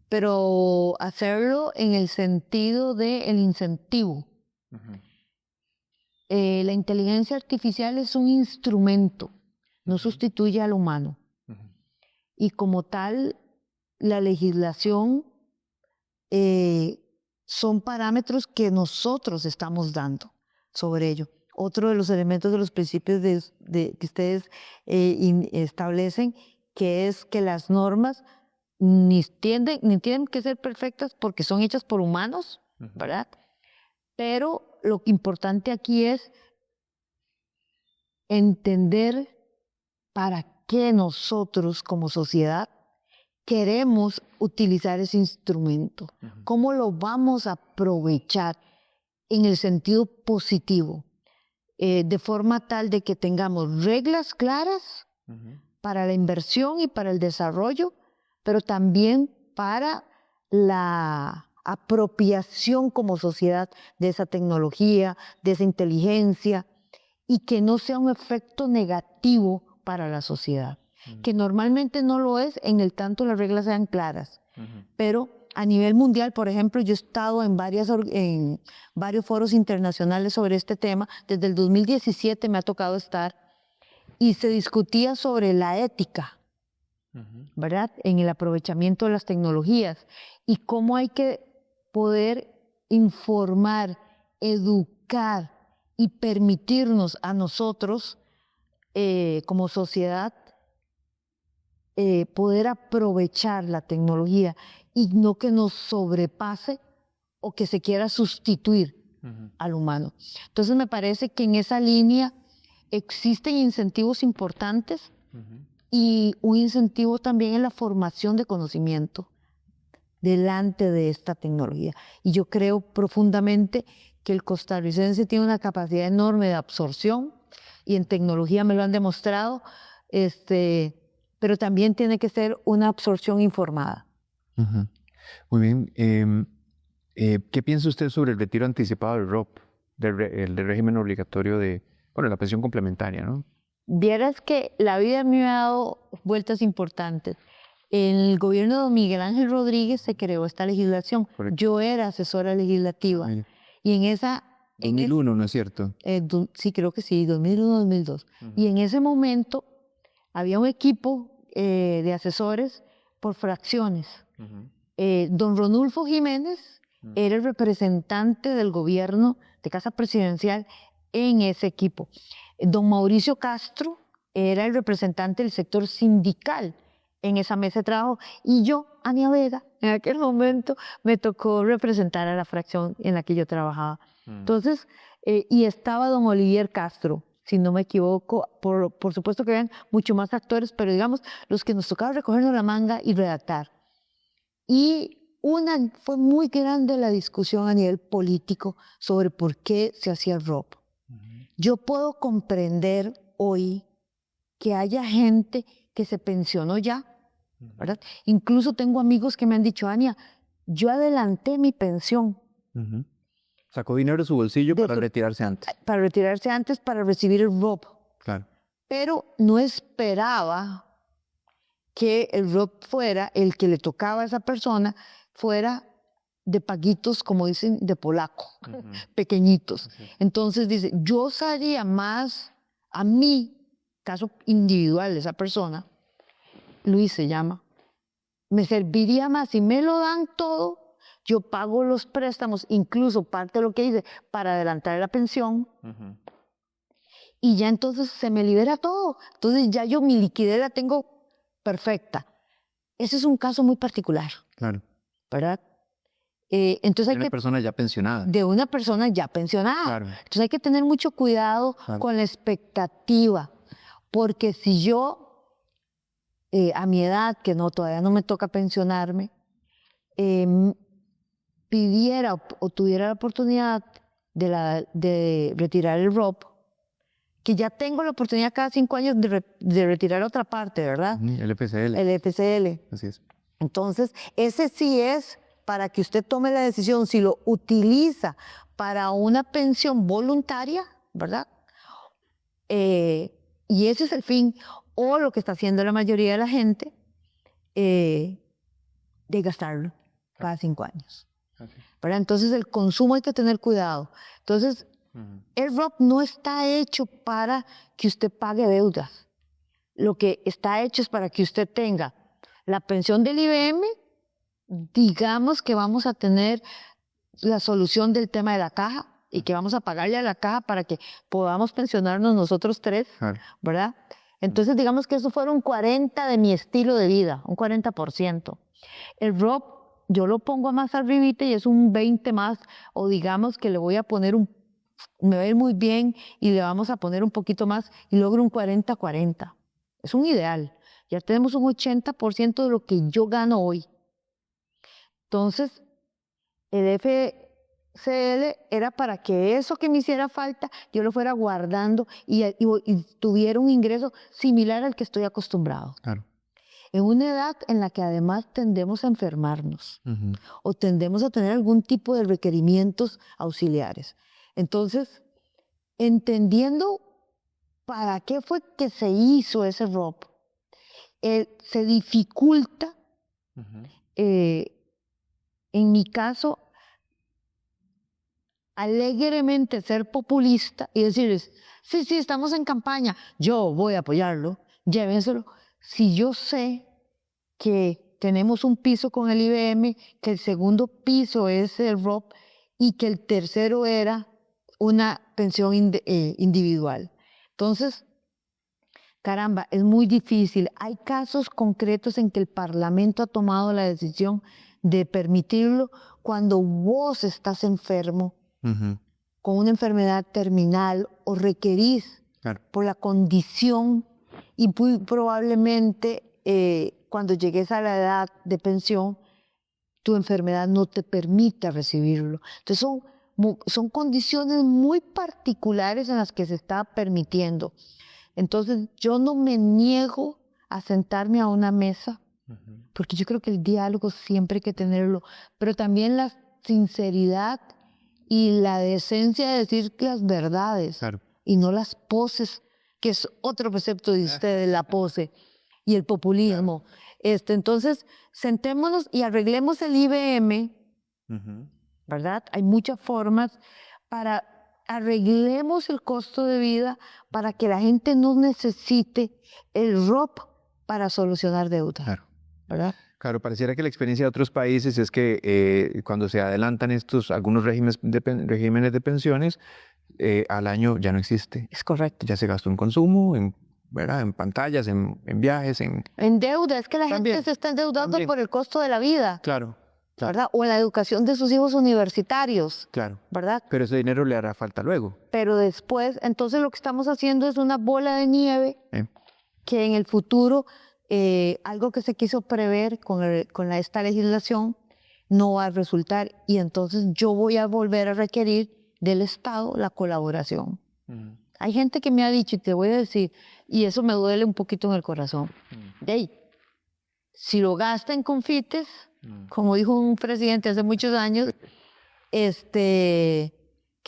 pero hacerlo en el sentido del incentivo. La inteligencia artificial es un instrumento, no sustituye al humano. Y como tal, la legislación son parámetros que nosotros estamos dando sobre ello. Otro de los elementos de los principios que ustedes establecen, que es que las normas ni tienen que ser perfectas porque son hechas por humanos, ¿verdad? Pero lo importante aquí es entender para qué nosotros como sociedad queremos utilizar ese instrumento, cómo lo vamos a aprovechar en el sentido positivo, de forma tal de que tengamos reglas claras para la inversión y para el desarrollo, pero también para la apropiación como sociedad de esa tecnología, de esa inteligencia, y que no sea un efecto negativo para la sociedad, que normalmente no lo es en el tanto las reglas sean claras. Pero a nivel mundial, por ejemplo, yo he estado en varios foros internacionales sobre este tema. Desde el 2017 me ha tocado estar y se discutía sobre la ética, ¿verdad? En el aprovechamiento de las tecnologías y cómo hay que poder informar, educar y permitirnos a nosotros como sociedad poder aprovechar la tecnología y no que nos sobrepase o que se quiera sustituir al humano. Entonces me parece que en esa línea existen incentivos importantes y un incentivo también en la formación de conocimiento delante de esta tecnología. Y yo creo profundamente que el costarricense tiene una capacidad enorme de absorción y en tecnología me lo han demostrado, pero también tiene que ser una absorción informada. Muy bien. ¿Qué piensa usted sobre el retiro anticipado del ROP, del régimen obligatorio de, la pensión complementaria, ¿no? Vieras que la vida me ha dado vueltas importantes. En el gobierno de don Miguel Ángel Rodríguez se creó esta legislación. Correcto. Yo era asesora legislativa. Mira. Y en esa... 2001, ¿no es cierto? Sí, creo que sí, 2001-2002. Y en ese momento había un equipo de asesores por fracciones. Don Ronulfo Jiménez era el representante del gobierno de Casa Presidencial en ese equipo. Don Mauricio Castro era el representante del sector sindical en esa mesa de trabajo. Y yo, Ania Vega, en aquel momento me tocó representar a la fracción en la que yo trabajaba. Entonces, y estaba don Olivier Castro, si no me equivoco, por supuesto que habían mucho más actores, pero digamos, los que nos tocaba recogernos la manga y redactar. Y fue muy grande la discusión a nivel político sobre por qué se hacía el ROP. Yo puedo comprender hoy que haya gente que se pensionó ya, ¿verdad? Incluso tengo amigos que me han dicho, Ania, yo adelanté mi pensión. Sacó dinero de su bolsillo para retirarse antes. Para retirarse antes, para recibir el ROP. Claro. Pero no esperaba que el ROP fuera, el que le tocaba a esa persona, fuera de paguitos, como dicen, de polaco, pequeñitos. Entonces dice, yo sabía más a mí, caso individual de esa persona, Luis se llama, me serviría más si me lo dan todo. Yo pago los préstamos, incluso parte de lo que hice para adelantar la pensión, y ya entonces se me libera todo. Entonces ya yo mi liquidez la tengo perfecta. Ese es un caso muy particular. Claro. ¿Verdad? Entonces De una persona ya pensionada. De una persona ya pensionada. Claro. Entonces hay que tener mucho cuidado con la expectativa, porque si yo, a mi edad, que todavía no me toca pensionarme, pidiera o tuviera la oportunidad de retirar el ROP, que ya tengo la oportunidad cada 5 años de retirar otra parte, ¿verdad? El FCL. El FCL. Así es. Entonces, ese sí es para que usted tome la decisión si lo utiliza para una pensión voluntaria, ¿verdad? Y ese es el fin, o lo que está haciendo la mayoría de la gente, de gastarlo cada 5 años. ¿Verdad? Entonces el consumo hay que tener cuidado. Entonces el ROP no está hecho para que usted pague deudas. Lo que está hecho es para que usted tenga la pensión del IBM, digamos que vamos a tener la solución del tema de la caja y que vamos a pagarle a la caja para que podamos pensionarnos nosotros 3, Claro. ¿verdad? Entonces, digamos que eso fuera un 40 de mi estilo de vida, un 40%. El ROP, yo lo pongo más arribita y es un 20 más, o digamos que le voy a poner me va a ir muy bien y le vamos a poner un poquito más y logro un 40-40. Es un ideal. Ya tenemos un 80% de lo que yo gano hoy. Entonces, el FCL era para que eso que me hiciera falta, yo lo fuera guardando y tuviera un ingreso similar al que estoy acostumbrado. Claro. En una edad en la que además tendemos a enfermarnos o tendemos a tener algún tipo de requerimientos auxiliares. Entonces, entendiendo para qué fue que se hizo ese ROP, se dificulta, en mi caso, alegremente ser populista y decirles, sí, estamos en campaña, yo voy a apoyarlo, llévenselo. Si yo sé que tenemos un piso con el IBM, que el segundo piso es el ROP y que el tercero era una pensión individual. Entonces, caramba, es muy difícil. Hay casos concretos en que el Parlamento ha tomado la decisión de permitirlo cuando vos estás enfermo, con una enfermedad terminal o requerís por la condición y muy probablemente cuando llegues a la edad de pensión, tu enfermedad no te permita recibirlo. Entonces son condiciones muy particulares en las que se está permitiendo. Entonces yo no me niego a sentarme a una mesa, porque yo creo que el diálogo siempre hay que tenerlo, pero también la sinceridad y la decencia de decir las verdades y no las poses, que es otro precepto de ustedes, la pose y el populismo. Entonces, sentémonos y arreglemos el IBM, ¿verdad? Hay muchas formas para arreglemos el costo de vida para que la gente no necesite el ROP para solucionar deuda, ¿verdad? Claro, pareciera que la experiencia de otros países es que cuando se adelantan algunos regímenes de pensiones, al año ya no existe. Es correcto. Ya se gastó en consumo, ¿verdad? En pantallas, en viajes, en deuda. Es que la gente se está endeudando por el costo de la vida. Claro. ¿Verdad? O en la educación de sus hijos universitarios. Claro. ¿Verdad? Pero ese dinero le hará falta luego. Pero después, entonces lo que estamos haciendo es una bola de nieve que en el futuro, algo que se quiso prever con esta legislación, no va a resultar. Y entonces yo voy a volver a requerir del Estado la colaboración. Hay gente que me ha dicho, y te voy a decir, y eso me duele un poquito en el corazón, si lo gasta en confites, como dijo un presidente hace muchos años, que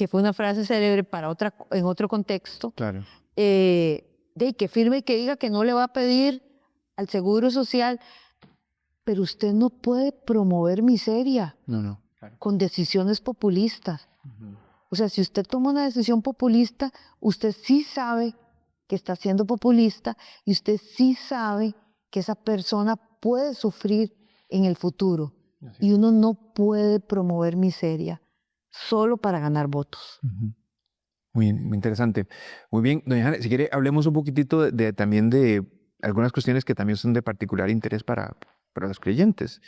fue una frase célebre en otro contexto, que firme y que diga que no le va a pedir al Seguro Social, pero usted no puede promover miseria con decisiones populistas. O sea, si usted toma una decisión populista, usted sí sabe que está siendo populista y usted sí sabe que esa persona puede sufrir en el futuro. Y uno no puede promover miseria solo para ganar votos. Muy interesante. Muy bien, doña Jane, si quiere hablemos un poquitito también de algunas cuestiones que también son de particular interés para los creyentes.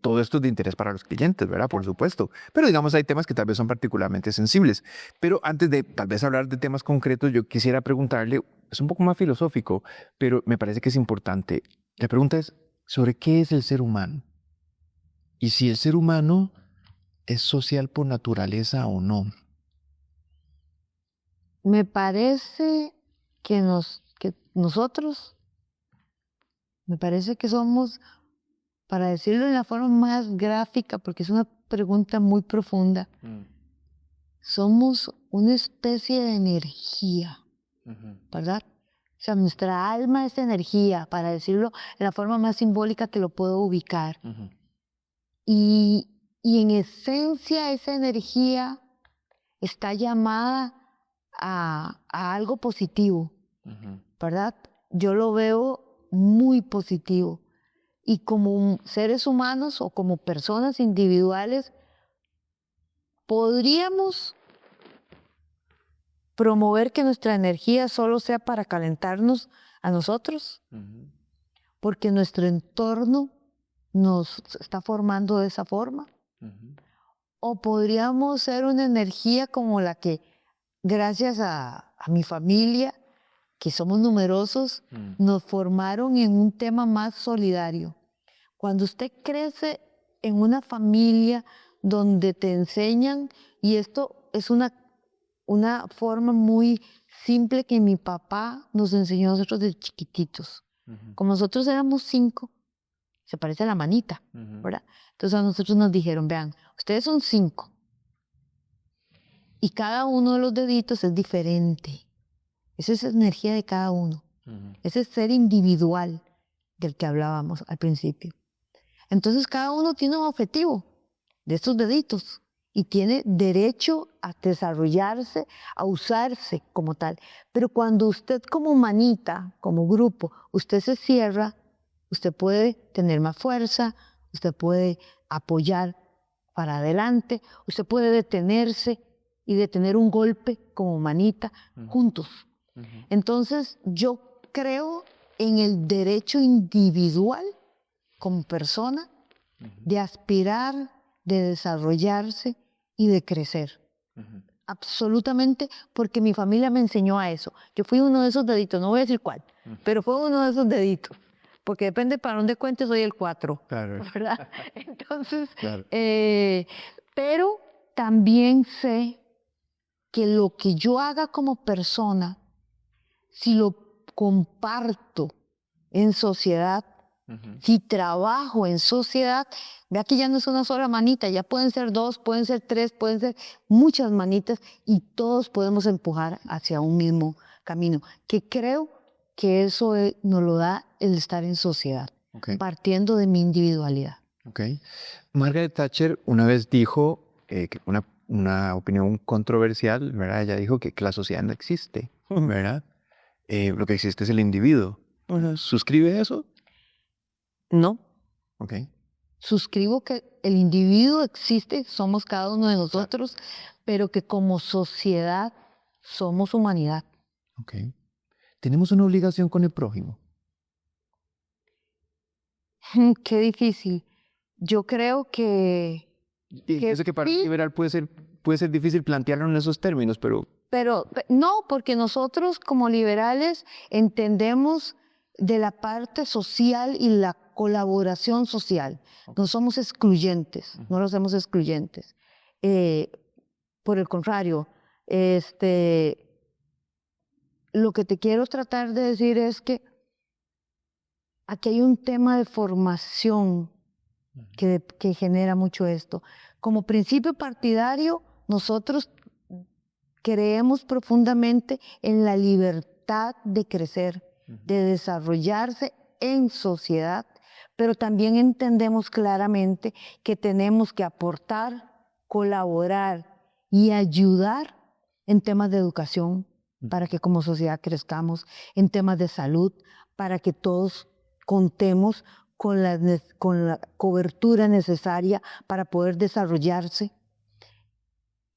Todo esto es de interés para los creyentes, ¿verdad? Por supuesto. Pero digamos, hay temas que tal vez son particularmente sensibles. Pero antes de tal vez hablar de temas concretos, yo quisiera preguntarle, es un poco más filosófico, pero me parece que es importante. La pregunta es, ¿sobre qué es el ser humano? Y si el ser humano es social por naturaleza o no. Me parece que nosotros, me parece que somos, para decirlo de la forma más gráfica, porque es una pregunta muy profunda, somos una especie de energía, ¿verdad? O sea, nuestra alma es energía, para decirlo de la forma más simbólica que lo puedo ubicar. Y en esencia esa energía está llamada a algo positivo, ¿verdad? Yo lo veo muy positivo. y como seres humanos o como personas individuales podríamos promover que nuestra energía solo sea para calentarnos a nosotros, porque nuestro entorno nos está formando de esa forma. O podríamos ser una energía como la que, gracias a mi familia, que somos numerosos, nos formaron en un tema más solidario. Cuando usted crece en una familia donde te enseñan, y esto es una forma muy simple que mi papá nos enseñó a nosotros de chiquititos. Como nosotros éramos 5, se parece a la manita, ¿verdad? Entonces a nosotros nos dijeron, vean, ustedes son 5 y cada uno de los deditos es diferente. Esa es la energía de cada uno. Ese es ser individual del que hablábamos al principio. Entonces cada uno tiene un objetivo de estos deditos y tiene derecho a desarrollarse, a usarse como tal. Pero cuando usted como manita, como grupo, usted se cierra, usted puede tener más fuerza, usted puede apoyar para adelante, usted puede detenerse y detener un golpe como manita juntos. Entonces yo creo en el derecho individual como persona de aspirar, de desarrollarse y de crecer. Absolutamente, porque mi familia me enseñó a eso. Yo fui uno de esos deditos, no voy a decir cuál, pero fue uno de esos deditos. Porque depende para dónde cuentes, soy el 4. Claro. ¿Verdad? Entonces, claro. Pero también sé que lo que yo haga como persona, si lo comparto en sociedad, si trabajo en sociedad, vea que ya no es una sola manita, ya pueden ser 2, pueden ser 3, pueden ser muchas manitas y todos podemos empujar hacia un mismo camino, que creo que eso nos lo da el estar en sociedad, partiendo de mi individualidad. Margaret Thatcher una vez dijo, una opinión controversial, ¿verdad? Ella dijo que la sociedad no existe, ¿verdad? Lo que existe es el individuo. ¿Suscribe eso? No. Suscribo que el individuo existe, somos cada uno de nosotros, pero que como sociedad somos humanidad. ¿Tenemos una obligación con el prójimo? Qué difícil. Yo creo que... Eso que para un liberal puede ser difícil plantearlo en esos términos, pero... Pero no, porque nosotros como liberales entendemos de la parte social y la colaboración social. No somos excluyentes, no lo hacemos excluyentes. Por el contrario, lo que te quiero tratar de decir es que aquí hay un tema de formación que genera mucho esto. Como principio partidario, nosotros creemos profundamente en la libertad de crecer, de desarrollarse en sociedad, pero también entendemos claramente que tenemos que aportar, colaborar y ayudar en temas de educación para que como sociedad crezcamos, en temas de salud, para que todos contemos con la cobertura necesaria para poder desarrollarse,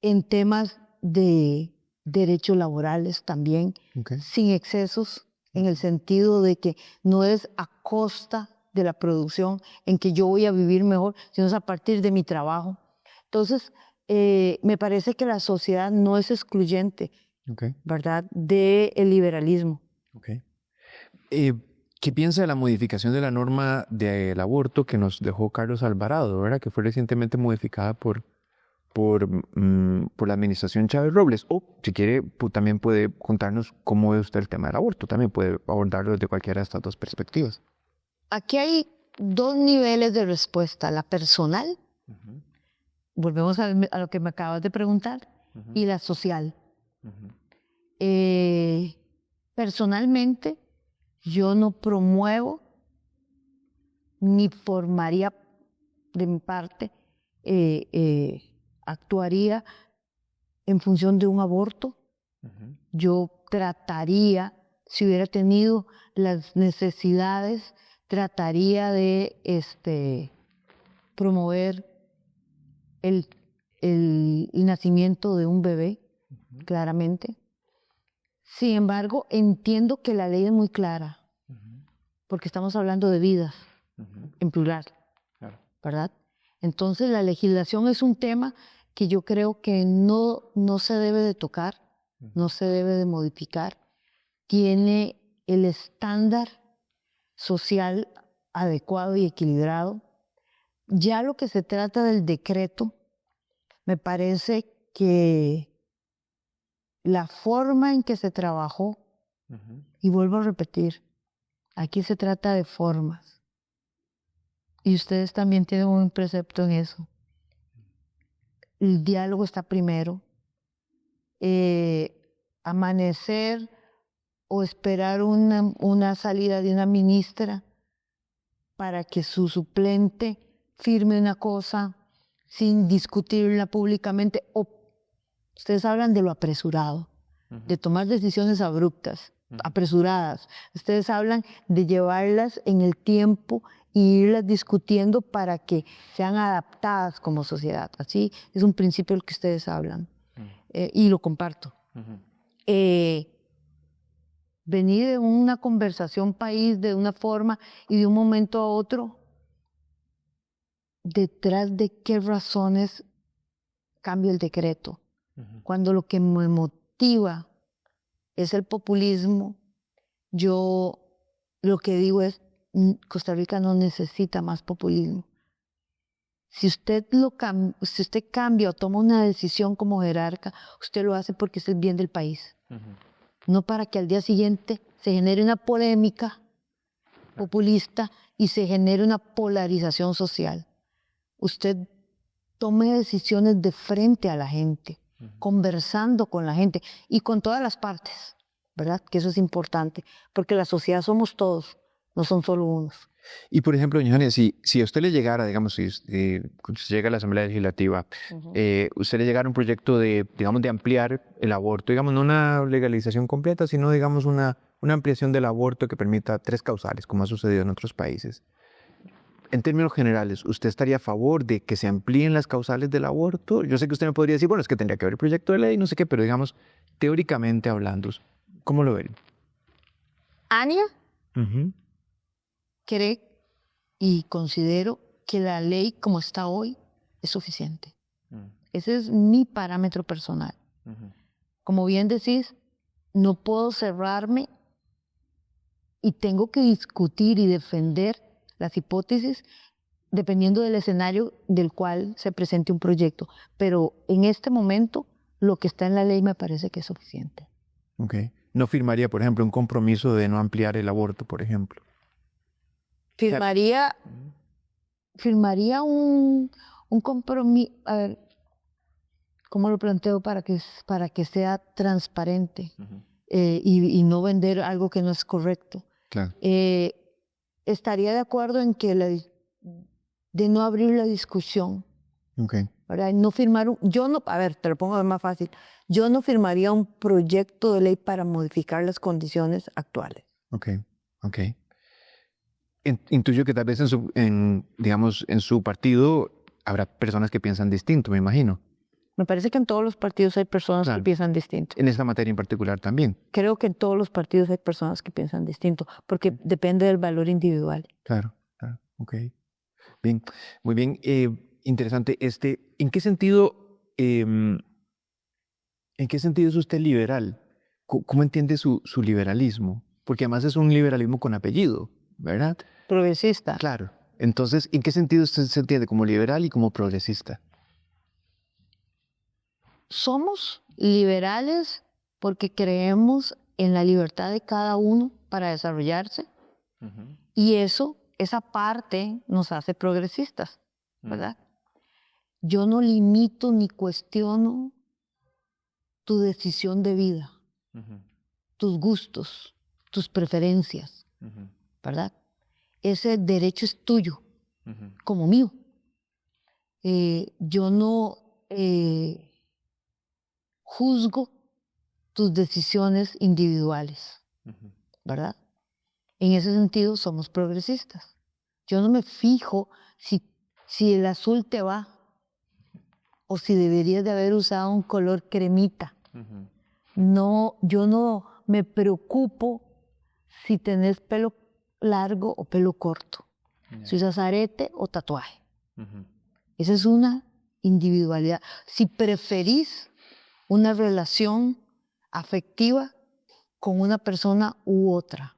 en temas de derechos laborales también, sin excesos, en el sentido de que no es a costa de la producción en que yo voy a vivir mejor, sino es a partir de mi trabajo. Entonces, me parece que la sociedad no es excluyente, ¿verdad?, del liberalismo. ¿Qué piensa de la modificación de la norma del aborto que nos dejó Carlos Alvarado, ¿verdad?, que fue recientemente modificada por la administración Chávez Robles? O, si quiere, también puede contarnos cómo ve usted el tema del aborto. También puede abordarlo desde cualquiera de estas dos perspectivas. Aquí hay 2 niveles de respuesta. La personal, volvemos a lo que me acabas de preguntar, y la social. Personalmente, yo no promuevo ni formaría de mi parte, actuaría en función de un aborto. Yo trataría, si hubiera tenido las necesidades, trataría de promover el nacimiento de un bebé, claramente. Sin embargo, entiendo que la ley es muy clara, porque estamos hablando de vidas, en plural, Claro. ¿verdad? Entonces, la legislación es un tema que yo creo que no se debe de tocar, no se debe de modificar. Tiene el estándar social adecuado y equilibrado. Ya lo que se trata del decreto, me parece que la forma en que se trabajó, y vuelvo a repetir, aquí se trata de formas. Y ustedes también tienen un precepto en eso. El diálogo está primero. Amanecer o esperar una salida de una ministra para que su suplente firme una cosa sin discutirla públicamente. O ustedes hablan de lo apresurado, de tomar decisiones abruptas, apresuradas. Ustedes hablan de llevarlas en el tiempo y irlas discutiendo para que sean adaptadas como sociedad. Así es un principio del que ustedes hablan. Y lo comparto. Venir de una conversación país de una forma y de un momento a otro, ¿detrás de qué razones cambio el decreto? Cuando lo que me motiva es el populismo, yo lo que digo es, Costa Rica no necesita más populismo. Si usted cambia o toma una decisión como jerarca, usted lo hace porque es el bien del país. No para que al día siguiente se genere una polémica populista y se genere una polarización social. Usted tome decisiones de frente a la gente, conversando con la gente y con todas las partes, ¿verdad? Que eso es importante, porque la sociedad somos todos, no son solo unos. Y por ejemplo, doña Jania, si a usted le llegara, digamos, si llega a la Asamblea Legislativa, usted le llegara un proyecto de, digamos, de ampliar el aborto, digamos, no una legalización completa, sino, digamos, una ampliación del aborto que permita 3 causales, como ha sucedido en otros países. En términos generales, ¿usted estaría a favor de que se amplíen las causales del aborto? Yo sé que usted me podría decir, bueno, es que tendría que haber proyecto de ley, no sé qué, pero digamos, teóricamente hablando, ¿cómo lo ven? Ania cree y considero que la ley como está hoy es suficiente. Ese es mi parámetro personal. Como bien decís, no puedo cerrarme y tengo que discutir y defender las hipótesis dependiendo del escenario del cual se presente un proyecto. Pero en este momento, lo que está en la ley me parece que es suficiente. Okay. ¿No firmaría, por ejemplo, un compromiso de no ampliar el aborto, por ejemplo? Firmaría un compromiso, a ver, ¿cómo lo planteo para que sea transparente y no vender algo que no es correcto? Claro. Estaría de acuerdo en que de no abrir la discusión. Okay. ¿Verdad? No firmar a ver, te lo pongo más fácil. Yo no firmaría un proyecto de ley para modificar las condiciones actuales. Okay. Intuyo que tal vez digamos, en su partido habrá personas que piensan distinto, me imagino. Me parece que en todos los partidos hay personas que piensan distinto. En esta materia en particular también. Creo que en todos los partidos hay personas que piensan distinto, porque depende del valor individual. Claro. Ok. Bien, muy bien. Interesante. ¿En qué sentido es usted liberal? ¿Cómo entiende su liberalismo? Porque además es un liberalismo con apellido, ¿verdad? Progresista. Claro. Entonces, ¿en qué sentido usted se entiende como liberal y como progresista? Somos liberales porque creemos en la libertad de cada uno para desarrollarse y esa parte nos hace progresistas, ¿verdad? Yo no limito ni cuestiono tu decisión de vida, tus gustos, tus preferencias, ¿verdad? Ese derecho es tuyo, como mío. Yo no juzgo tus decisiones individuales, ¿verdad? En ese sentido, somos progresistas. Yo no me fijo si el azul te va o si deberías de haber usado un color cremita. No, yo no me preocupo si tenés pelo largo o pelo corto, si usas arete o tatuaje. Esa es una individualidad. Si preferís una relación afectiva con una persona u otra.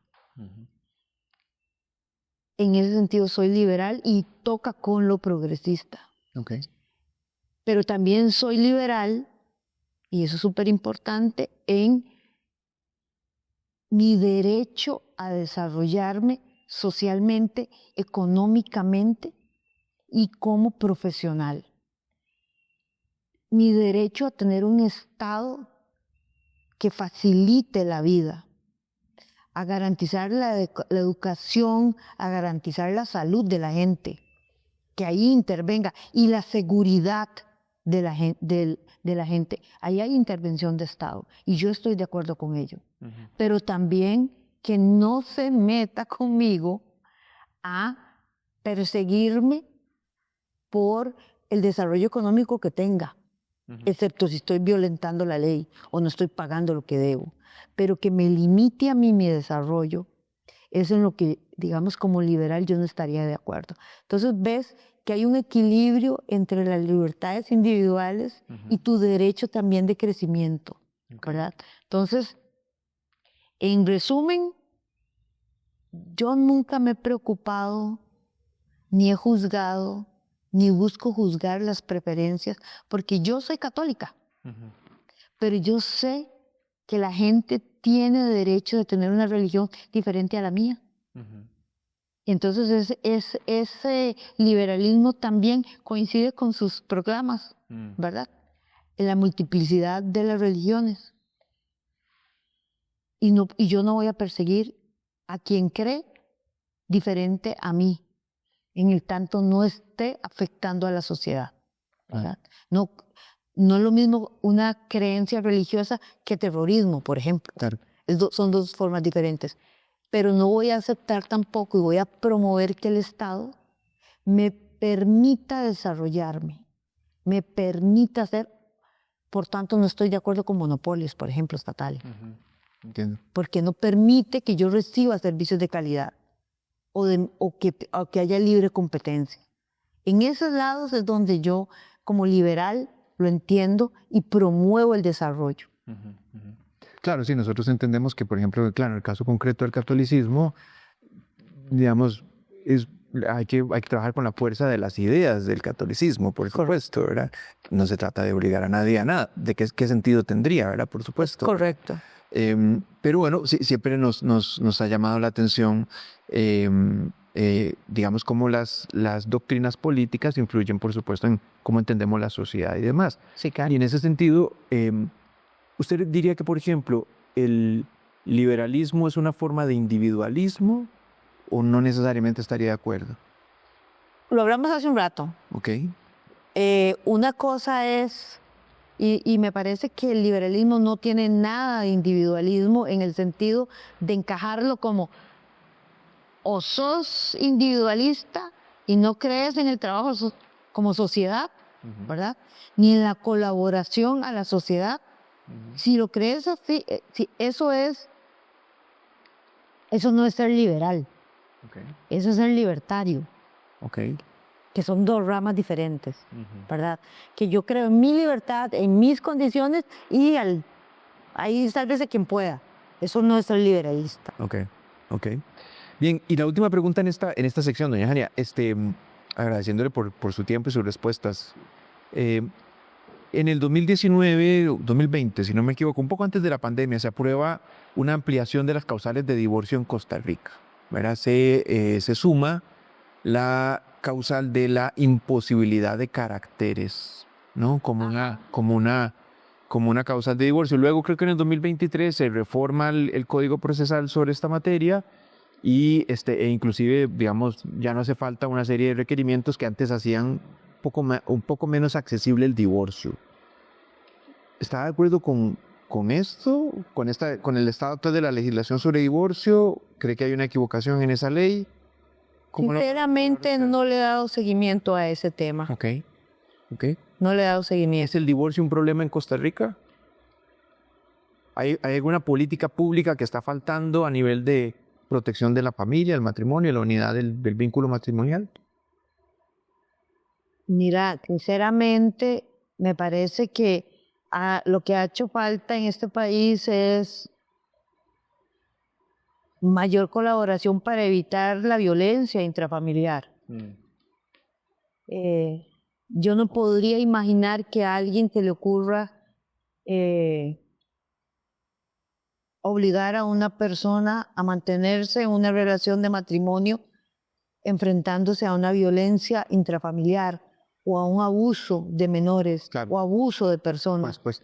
En ese sentido soy liberal y toca con lo progresista. Okay. Pero también soy liberal, y eso es súper importante, en mi derecho a desarrollarme socialmente, económicamente y como profesional. Mi derecho a tener un Estado que facilite la vida, a garantizar la educación, a garantizar la salud de la gente, que ahí intervenga, y la seguridad de la gente. Ahí hay intervención de Estado, y yo estoy de acuerdo con ello. Pero también que no se meta conmigo a perseguirme por el desarrollo económico que tenga, excepto si estoy violentando la ley o no estoy pagando lo que debo. Pero que me limite a mí mi desarrollo, es en lo que, digamos, como liberal yo no estaría de acuerdo. Entonces ves que hay un equilibrio entre las libertades individuales y tu derecho también de crecimiento, ¿verdad? Entonces, en resumen, yo nunca me he preocupado, ni he juzgado, ni busco juzgar las preferencias, porque yo soy católica, pero yo sé que la gente tiene derecho de tener una religión diferente a la mía. Entonces ese liberalismo también coincide con sus proclamas, ¿verdad? En la multiplicidad de las religiones. Y yo no voy a perseguir a quien cree diferente a mí, en el tanto no esté afectando a la sociedad, ¿verdad? No es lo mismo una creencia religiosa que terrorismo, por ejemplo. Claro. Son dos formas diferentes. Pero no voy a aceptar tampoco y voy a promover que el Estado me permita desarrollarme, me permita hacer. Por tanto, no estoy de acuerdo con monopolios, por ejemplo, estatales. Entiendo. Porque no permite que yo reciba servicios de calidad o que haya libre competencia. En esos lados es donde yo, como liberal, lo entiendo y promuevo el desarrollo. Claro, sí, nosotros entendemos que, por ejemplo, claro, en el caso concreto del catolicismo, digamos, hay que trabajar con la fuerza de las ideas del catolicismo, por supuesto, ¿verdad? No se trata de obligar a nadie a nada. ¿De qué sentido tendría, verdad? Por supuesto. Correcto. Pero bueno, sí, siempre nos ha llamado la atención, digamos, cómo las doctrinas políticas influyen, por supuesto, en cómo entendemos la sociedad y demás. Sí, claro. Y en ese sentido, ¿usted diría que, por ejemplo, el liberalismo es una forma de individualismo o no necesariamente estaría de acuerdo? Lo hablamos hace un rato. Ok. Una cosa es, y me parece que el liberalismo no tiene nada de individualismo en el sentido de encajarlo como o sos individualista y no crees en el trabajo como sociedad, ¿verdad? Ni en la colaboración a la sociedad. Si lo crees así, eso no es ser liberal. Eso es ser libertario. Que son dos ramas diferentes, ¿verdad? Que yo creo en mi libertad, en mis condiciones y ahí sálvese quien pueda. Eso no es ser liberalista. Ok. Bien, y la última pregunta en esta sección, doña Jania, agradeciéndole por su tiempo y sus respuestas. En el 2019, 2020, si no me equivoco, un poco antes de la pandemia, se aprueba una ampliación de las causales de divorcio en Costa Rica, ¿verdad? Se suma la causal de la imposibilidad de caracteres, ¿no? Como una causal de divorcio. Luego creo que en el 2023 se reforma el Código Procesal sobre esta materia y inclusive, digamos, ya no hace falta una serie de requerimientos que antes hacían un poco menos accesible el divorcio. ¿Está de acuerdo con con esto, con el estado actual de la legislación sobre divorcio? ¿Cree que hay una equivocación en esa ley? Sinceramente no le he dado seguimiento a ese tema. Ok. No le he dado seguimiento. ¿Es el divorcio un problema en Costa Rica? ¿Hay alguna política pública que está faltando a nivel de protección de la familia, el matrimonio, la unidad del vínculo matrimonial? Mira, sinceramente, me parece que lo que ha hecho falta en este país es mayor colaboración para evitar la violencia intrafamiliar. Yo no podría imaginar que a alguien que le ocurra obligar a una persona a mantenerse en una relación de matrimonio enfrentándose a una violencia intrafamiliar o a un abuso de menores, claro, o abuso de personas. Pues.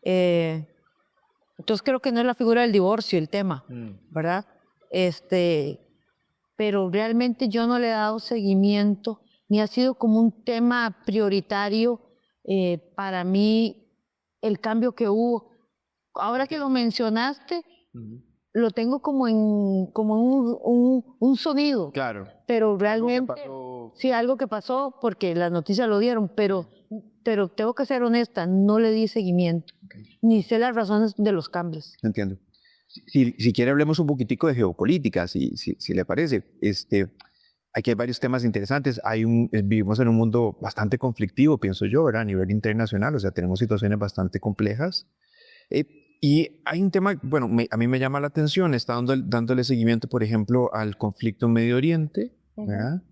Entonces creo que no es la figura del divorcio el tema, ¿verdad? Pero realmente yo no le he dado seguimiento, ni ha sido como un tema prioritario para mí el cambio que hubo. Ahora que lo mencionaste, lo tengo como un sonido. Claro. Pero realmente, sí, algo que pasó, porque las noticias lo dieron, pero tengo que ser honesta, no le di seguimiento, ni sé las razones de los cambios. Entiendo. Si quiere, hablemos un poquitico de geopolítica, si le parece. Aquí hay varios temas interesantes. Vivimos en un mundo bastante conflictivo, pienso yo, ¿verdad? A nivel internacional, o sea, tenemos situaciones bastante complejas. Y hay un tema, bueno, a mí me llama la atención, está dándole seguimiento, por ejemplo, al conflicto en Medio Oriente, ¿verdad?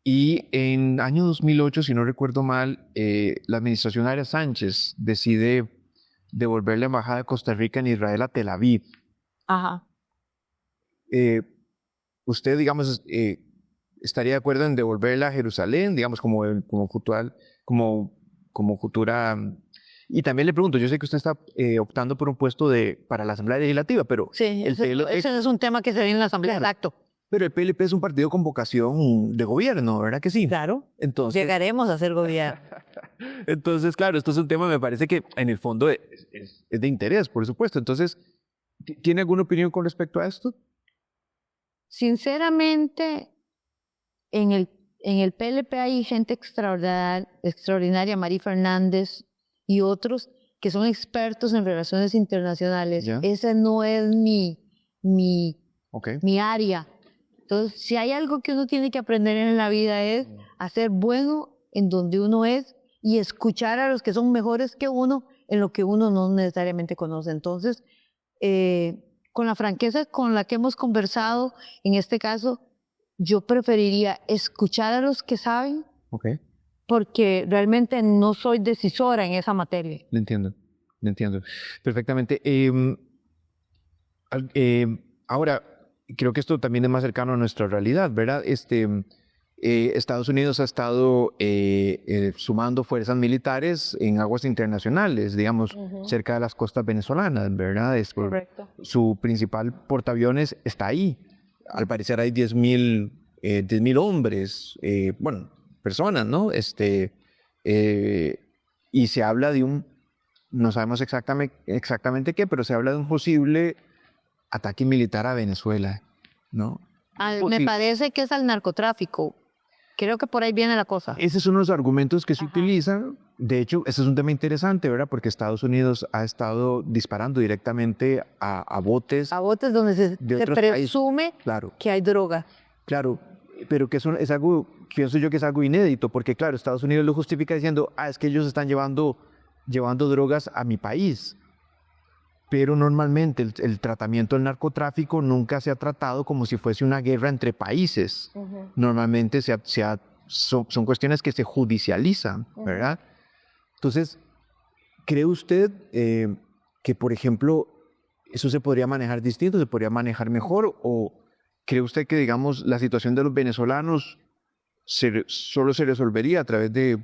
Y en año 2008, si no recuerdo mal, la administración Arias Sánchez decide devolver la embajada de Costa Rica en Israel a Tel Aviv. Ajá. Usted, digamos, estaría de acuerdo en devolverla a Jerusalén, digamos, como futura. Y también le pregunto, yo sé que usted está optando por un puesto para la Asamblea Legislativa, pero... Sí, ese es un tema que se ve en la Asamblea, claro, exacto. Pero el PLP es un partido con vocación de gobierno, ¿verdad que sí? Claro, entonces, llegaremos a ser gobierno. Entonces, claro, esto es un tema, me parece que en el fondo es de interés, por supuesto. Entonces, ¿tiene alguna opinión con respecto a esto? Sinceramente, en el PLP hay gente extraordinaria, María Fernández y otros que son expertos en relaciones internacionales. ¿Ya? Esa no es mi área. Entonces, si hay algo que uno tiene que aprender en la vida es a ser bueno en donde uno es y escuchar a los que son mejores que uno en lo que uno no necesariamente conoce. Entonces, con la franqueza con la que hemos conversado, en este caso, yo preferiría escuchar a los que saben, porque realmente no soy decisora en esa materia. Le entiendo perfectamente. Ahora, creo que esto también es más cercano a nuestra realidad, ¿verdad? Estados Unidos ha estado sumando fuerzas militares en aguas internacionales, digamos, cerca de las costas venezolanas, ¿verdad? Correcto. Su principal portaaviones está ahí. Al parecer hay 10,000 hombres, personas, ¿no? Y se habla de no sabemos exactamente qué, pero se habla de un posible ataque militar a Venezuela, ¿no? Me parece que es al narcotráfico. Creo que por ahí viene la cosa. Ese es uno de los argumentos que se utilizan. De hecho, ese es un tema interesante, ¿verdad? Porque Estados Unidos ha estado disparando directamente a botes. A botes donde se presume que hay droga. Claro, pero que es algo, pienso yo que es algo inédito, porque claro, Estados Unidos lo justifica diciendo, es que ellos están llevando drogas a mi país. Pero normalmente el tratamiento del narcotráfico nunca se ha tratado como si fuese una guerra entre países. Normalmente son cuestiones que se judicializan, ¿verdad? Entonces, ¿cree usted que, por ejemplo, eso se podría manejar distinto, se podría manejar mejor? ¿O cree usted que, digamos, la situación de los venezolanos solo se resolvería a través de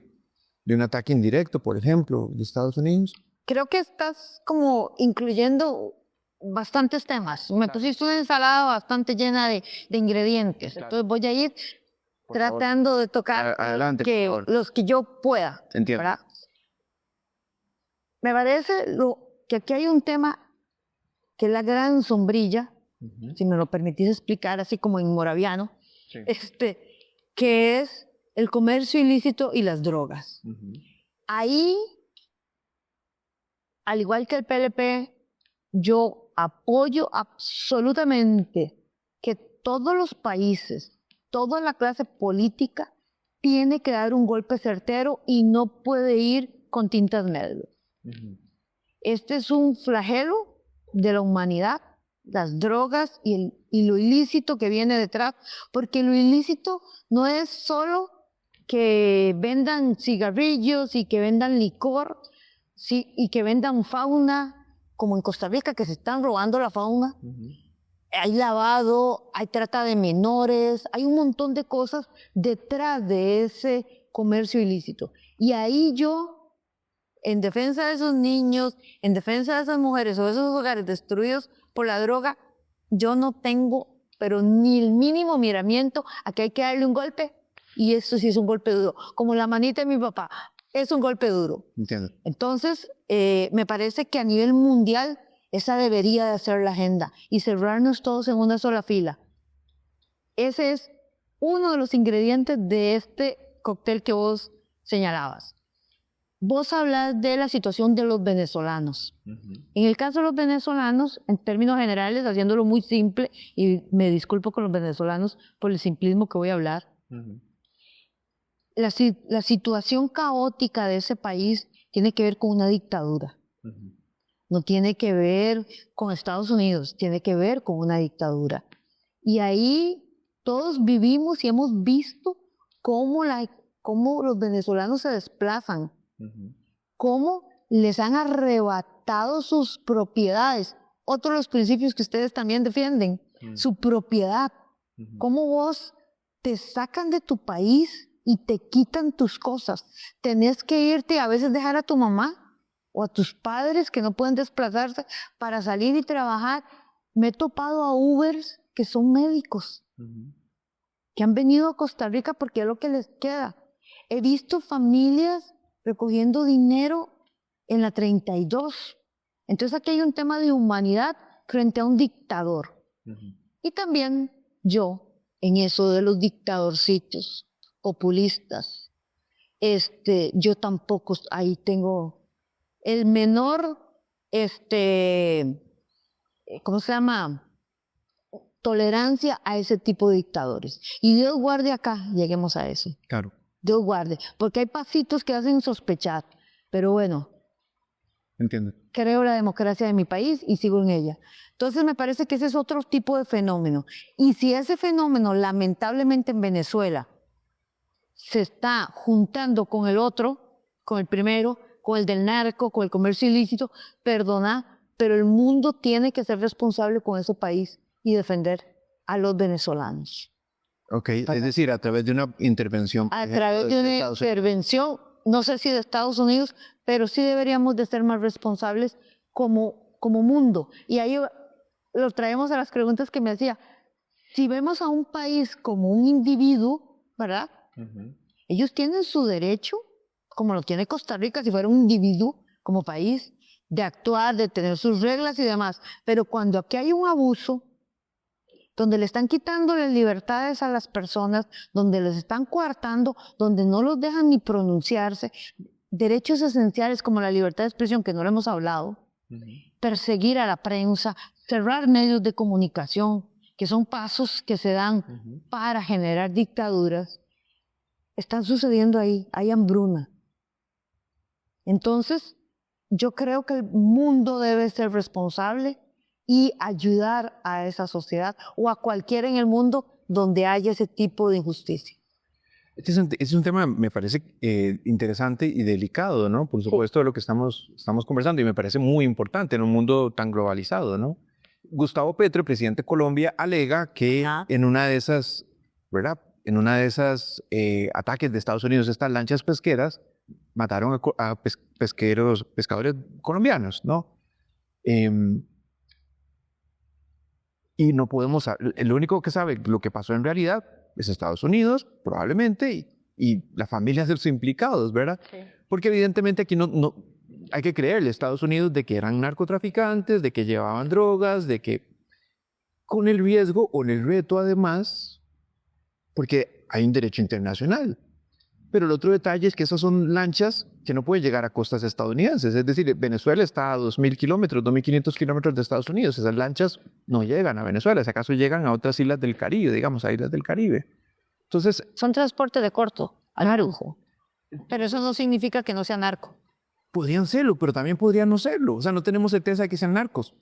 un ataque indirecto, por ejemplo, de Estados Unidos? Creo que estás como incluyendo bastantes temas. Me pusiste una ensalada bastante llena de ingredientes. Claro. Entonces voy a ir tratando de tocar los que yo pueda. Entiendo. ¿Verdad? Me parece que aquí hay un tema que es la gran sombrilla, si me lo permitís explicar así como en moraviano, Sí. que es el comercio ilícito y las drogas. Ahí, al igual que el PLP, yo apoyo absolutamente que todos los países, toda la clase política tiene que dar un golpe certero y no puede ir con tintas medias. Este es un flagelo de la humanidad, las drogas y lo ilícito que viene detrás, porque lo ilícito no es solo que vendan cigarrillos y que vendan licor, sí, y que vendan fauna, como en Costa Rica, que se están robando la fauna. Hay lavado, hay trata de menores, hay un montón de cosas detrás de ese comercio ilícito. Y ahí yo, en defensa de esos niños, en defensa de esas mujeres o de esos hogares destruidos por la droga, yo no tengo, pero ni el mínimo miramiento a que hay que darle un golpe. Y eso sí es un golpe duro. Como la manita de mi papá, es un golpe duro. Entiendo. Entonces, me parece que a nivel mundial esa debería de ser la agenda y cerrarnos todos en una sola fila. Ese es uno de los ingredientes de este cóctel que vos señalabas. Vos hablas de la situación de los venezolanos. En el caso de los venezolanos, en términos generales, haciéndolo muy simple, y me disculpo con los venezolanos por el simplismo que voy a hablar, la situación caótica de ese país tiene que ver con una dictadura. No tiene que ver con Estados Unidos, tiene que ver con una dictadura. Y ahí todos vivimos y hemos visto cómo los venezolanos se desplazan, cómo les han arrebatado sus propiedades. Otro de los principios que ustedes también defienden, su propiedad. Cómo vos te sacan de tu país y te quitan tus cosas. Tenés que irte a veces dejar a tu mamá o a tus padres que no pueden desplazarse para salir y trabajar. Me he topado a Ubers que son médicos, que han venido a Costa Rica porque es lo que les queda. He visto familias recogiendo dinero en la 32. Entonces aquí hay un tema de humanidad frente a un dictador. Y también yo, en eso de los dictadorcitos populistas, yo tampoco ahí tengo el menor, ¿cómo se llama? Tolerancia a ese tipo de dictadores. Y Dios guarde acá, lleguemos a eso. Claro. Dios guarde, porque hay pasitos que hacen sospechar, pero bueno, Entiendo. creo la democracia de mi país y sigo en ella. Entonces me parece que ese es otro tipo de fenómeno. Y si ese fenómeno, lamentablemente en Venezuela, se está juntando con el otro, con el primero, con el del narco, con el comercio ilícito, perdona, pero el mundo tiene que ser responsable con ese país y defender a los venezolanos. Ok, es decir, a través de una intervención. A través de una Estados Unidos. intervención, no sé si de Estados Unidos, pero sí deberíamos de ser más responsables como mundo. Y ahí lo traemos a las preguntas que me hacía. Si vemos a un país como un individuo, ¿verdad? Ellos tienen su derecho, como lo tiene Costa Rica, si fuera un individuo como país, de actuar, de tener sus reglas y demás. Pero cuando aquí hay un abuso, donde le están quitando las libertades a las personas, donde les están coartando, donde no los dejan ni pronunciarse, derechos esenciales como la libertad de expresión, que no lo hemos hablado, perseguir a la prensa, cerrar medios de comunicación, que son pasos que se dan para generar dictaduras, están sucediendo ahí, hay hambruna. Entonces, yo creo que el mundo debe ser responsable y ayudar a esa sociedad o a cualquiera en el mundo donde haya ese tipo de injusticia. Este es un tema, me parece interesante y delicado, ¿no? Por supuesto, de lo que estamos conversando, y me parece muy importante en un mundo tan globalizado, ¿no? Gustavo Petro, presidente de Colombia, alega que en una de esas, ¿verdad? En una de esas ataques de Estados Unidos, estas lanchas pesqueras mataron a pescadores colombianos, ¿no? Y no podemos, el único que sabe lo que pasó en realidad es Estados Unidos, probablemente, y las familias de los implicados, ¿verdad? Sí. Porque evidentemente aquí hay que creerle a Estados Unidos de que eran narcotraficantes, de que llevaban drogas, de que con el riesgo o el reto además, porque hay un derecho internacional. Pero el otro detalle es que esas son lanchas que no pueden llegar a costas estadounidenses. Es decir, Venezuela está a 2.000 kilómetros, 2.500 kilómetros de Estados Unidos. Esas lanchas no llegan a Venezuela, si acaso llegan a otras islas del Caribe, digamos, a islas del Caribe. Entonces, Son transportes de corto a largo. Pero eso no significa que no sea narco. podrían serlo, pero también podrían no serlo. O sea, no tenemos certeza de que sean narcos.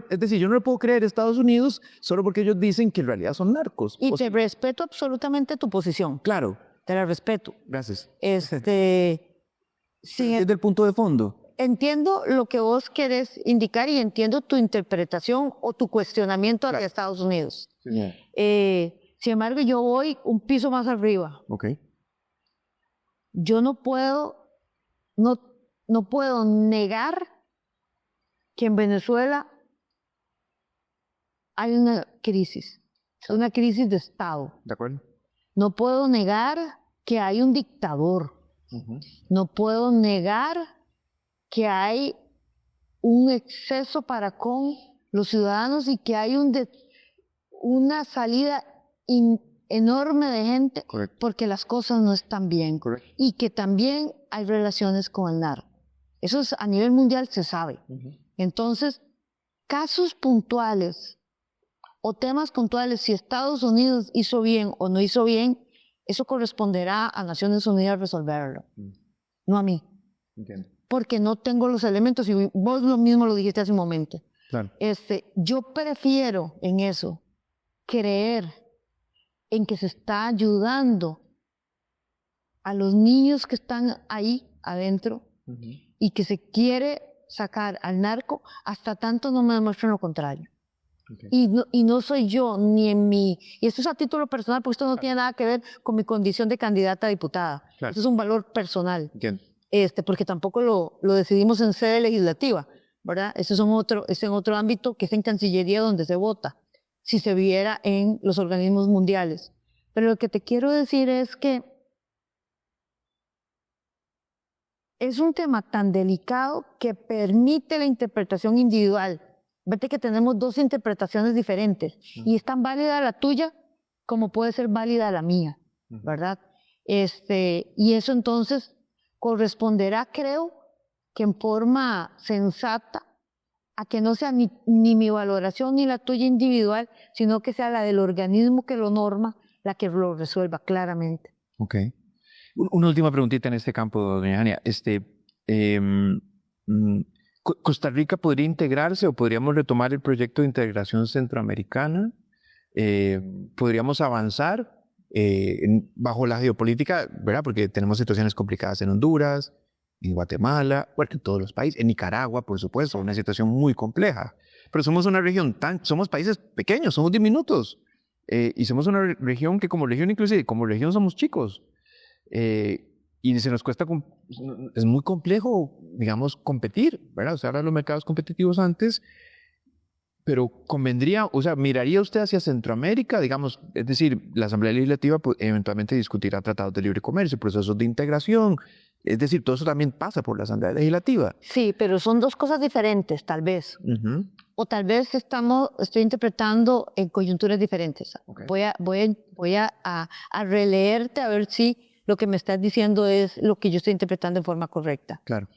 Es decir, yo no le puedo creer a Estados Unidos solo porque ellos dicen que en realidad son narcos. Y O te sea, respeto absolutamente tu posición. claro, Te la respeto. gracias. Sí, Desde el punto de fondo. entiendo lo que vos querés indicar y entiendo tu interpretación o tu cuestionamiento hacia Claro. Estados Unidos. Sí. Sin embargo, yo voy un piso más arriba. Ok. Yo no puedo negar que en Venezuela hay una crisis de Estado. ¿De acuerdo? No puedo negar que hay un dictador. No puedo negar que hay un exceso para con los ciudadanos y que hay una salida enorme de gente Correcto. porque las cosas no están bien. Correcto. Y que también hay relaciones con el narco. Eso a nivel mundial se sabe. Entonces, casos puntuales o temas puntuales, si Estados Unidos hizo bien o no hizo bien, eso corresponderá a Naciones Unidas resolverlo, no a mí. Entiendo. Porque no tengo los elementos y vos lo mismo lo dijiste hace un momento. Claro. Yo prefiero en eso creer en que se está ayudando a los niños que están ahí adentro y que se quiere sacar al narco hasta tanto no me demuestren lo contrario. Okay. Y no soy yo, ni en mi... Y esto es a título personal, porque esto no tiene nada que ver con mi condición de candidata a diputada. Claro. Esto es un valor personal. Entiendo. Porque tampoco lo decidimos en sede legislativa, ¿verdad? Eso es en otro ámbito, que es en Cancillería donde se vota, si se viera en los organismos mundiales. Pero lo que te quiero decir es que es un tema tan delicado que permite la interpretación individual. Vete que tenemos dos interpretaciones diferentes y es tan válida la tuya como puede ser válida la mía, ¿verdad? Y eso entonces corresponderá, creo, que en forma sensata, a que no sea ni mi valoración ni la tuya individual, sino que sea la del organismo que lo norma, la que lo resuelva claramente. Ok. Una última preguntita en este campo, doña Jania. ¿Costa Rica podría integrarse o podríamos retomar el proyecto de integración centroamericana? ¿Podríamos avanzar bajo la geopolítica, ¿verdad? Porque tenemos situaciones complicadas en Honduras, en Guatemala, bueno, en todos los países, en Nicaragua, por supuesto, una situación muy compleja. Pero somos una región somos países pequeños, somos diminutos. Y somos una región que como región, inclusive como región somos chicos. Y se nos cuesta, es muy complejo, digamos, competir, ¿verdad? O sea, ahora los mercados competitivos antes, pero convendría, o sea, ¿miraría usted hacia Centroamérica? Digamos, es decir, la Asamblea Legislativa pues, eventualmente discutirá tratados de libre comercio, procesos de integración, es decir, todo eso también pasa por la Asamblea Legislativa. Sí, pero son dos cosas diferentes, tal vez. O tal vez estoy interpretando en coyunturas diferentes. Okay. Voy a releerte a ver si lo que me estás diciendo es lo que yo estoy interpretando en forma correcta. Claro.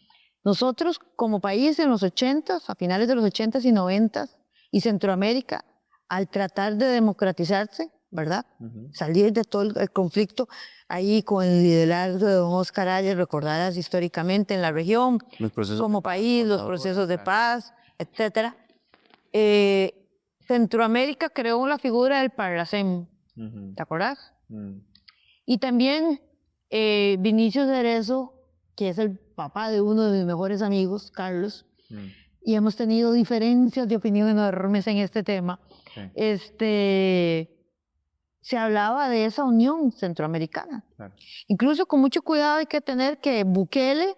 Nosotros, como país, en los 80s, a finales de los 80s y 90s, y Centroamérica, al tratar de democratizarse, ¿verdad? Salir de todo el conflicto, ahí con el liderazgo de don Oscar Arias, recordadas históricamente en la región, como país, los procesos de paz, etc. Centroamérica creó la figura del Parlacén, ¿te acordás? Y también Vinicio Cerezo, que es el papá de uno de mis mejores amigos, Carlos, y hemos tenido diferencias de opinión enormes en este tema. Se hablaba de esa unión centroamericana. Claro. Incluso con mucho cuidado hay que tener que Bukele,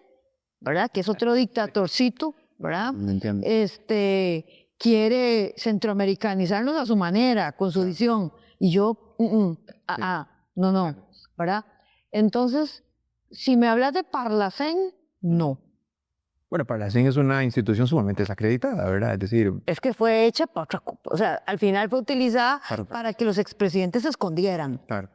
¿verdad? Que es otro dictatorcito, ¿verdad? Entiendo. Quiere centroamericanizarnos a su manera, con su visión. Y yo, no, ¿verdad? Entonces, si me hablas de Parlacén, no. Bueno, para la CEN es una institución sumamente desacreditada, ¿verdad? Es decir, Es que fue hecha para otra cosa. O sea, al final fue utilizada para que los expresidentes se escondieran. claro.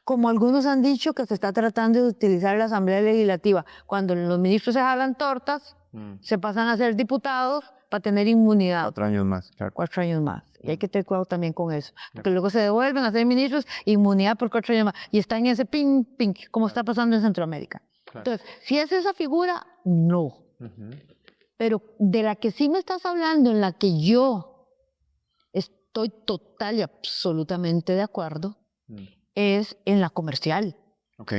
Como algunos han dicho que se está tratando de utilizar la Asamblea Legislativa. Cuando los ministros se jalan tortas, se pasan a ser diputados para tener inmunidad. 4 años más, claro. 4 años más. Y hay que tener cuidado también con eso. Porque luego se devuelven a ser ministros, inmunidad por 4 años más. Y está en ese ping, ping, como está pasando en Centroamérica. Entonces, si es esa figura, no. Pero de la que sí me estás hablando, en la que yo estoy total y absolutamente de acuerdo, es en la comercial. Ok.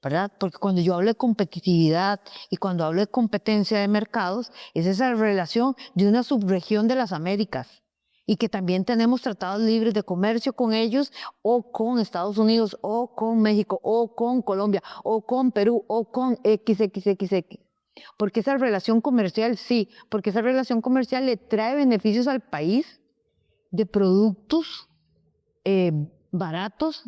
¿Verdad? Porque cuando yo hablo de competitividad y cuando hablo de competencia de mercados, es esa relación de una subregión de las Américas y que también tenemos tratados libres de comercio con ellos o con Estados Unidos o con México o con Colombia o con Perú o con XXXX. Porque esa relación comercial, sí, porque esa relación comercial le trae beneficios al país de productos baratos,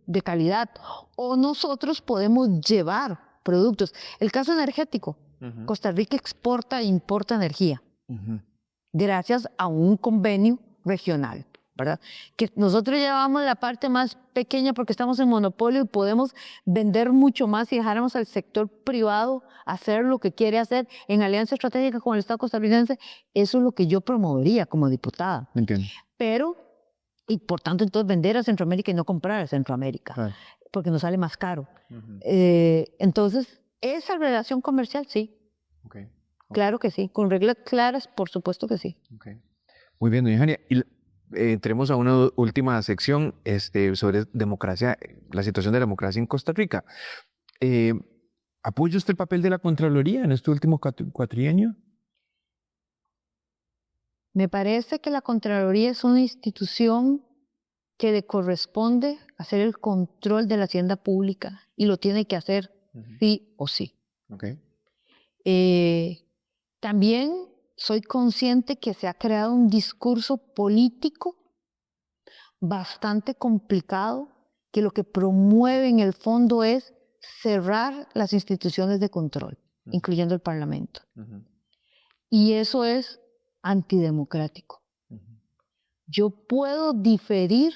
de calidad, o nosotros podemos llevar productos. El caso energético, Costa Rica exporta e importa energía gracias a un convenio regional, ¿verdad? Que nosotros llevamos la parte más pequeña porque estamos en monopolio y podemos vender mucho más si dejáramos al sector privado hacer lo que quiere hacer en alianza estratégica con el Estado costarricense. Eso es lo que yo promovería como diputada. Entiendo. Pero y por tanto entonces vender a Centroamérica y no comprar a Centroamérica, porque nos sale más caro. Entonces, esa relación comercial sí, claro que sí, con reglas claras, por supuesto que sí. Muy bien, doña Jania. Y entremos a una última sección sobre democracia, la situación de la democracia en Costa Rica. ¿Apoya usted el papel de la Contraloría en este último cuatrienio? Me parece que la Contraloría es una institución que le corresponde hacer el control de la hacienda pública y lo tiene que hacer sí o sí. También soy consciente que se ha creado un discurso político bastante complicado que lo que promueve en el fondo es cerrar las instituciones de control, incluyendo el Parlamento. Y eso es antidemocrático. Yo puedo diferir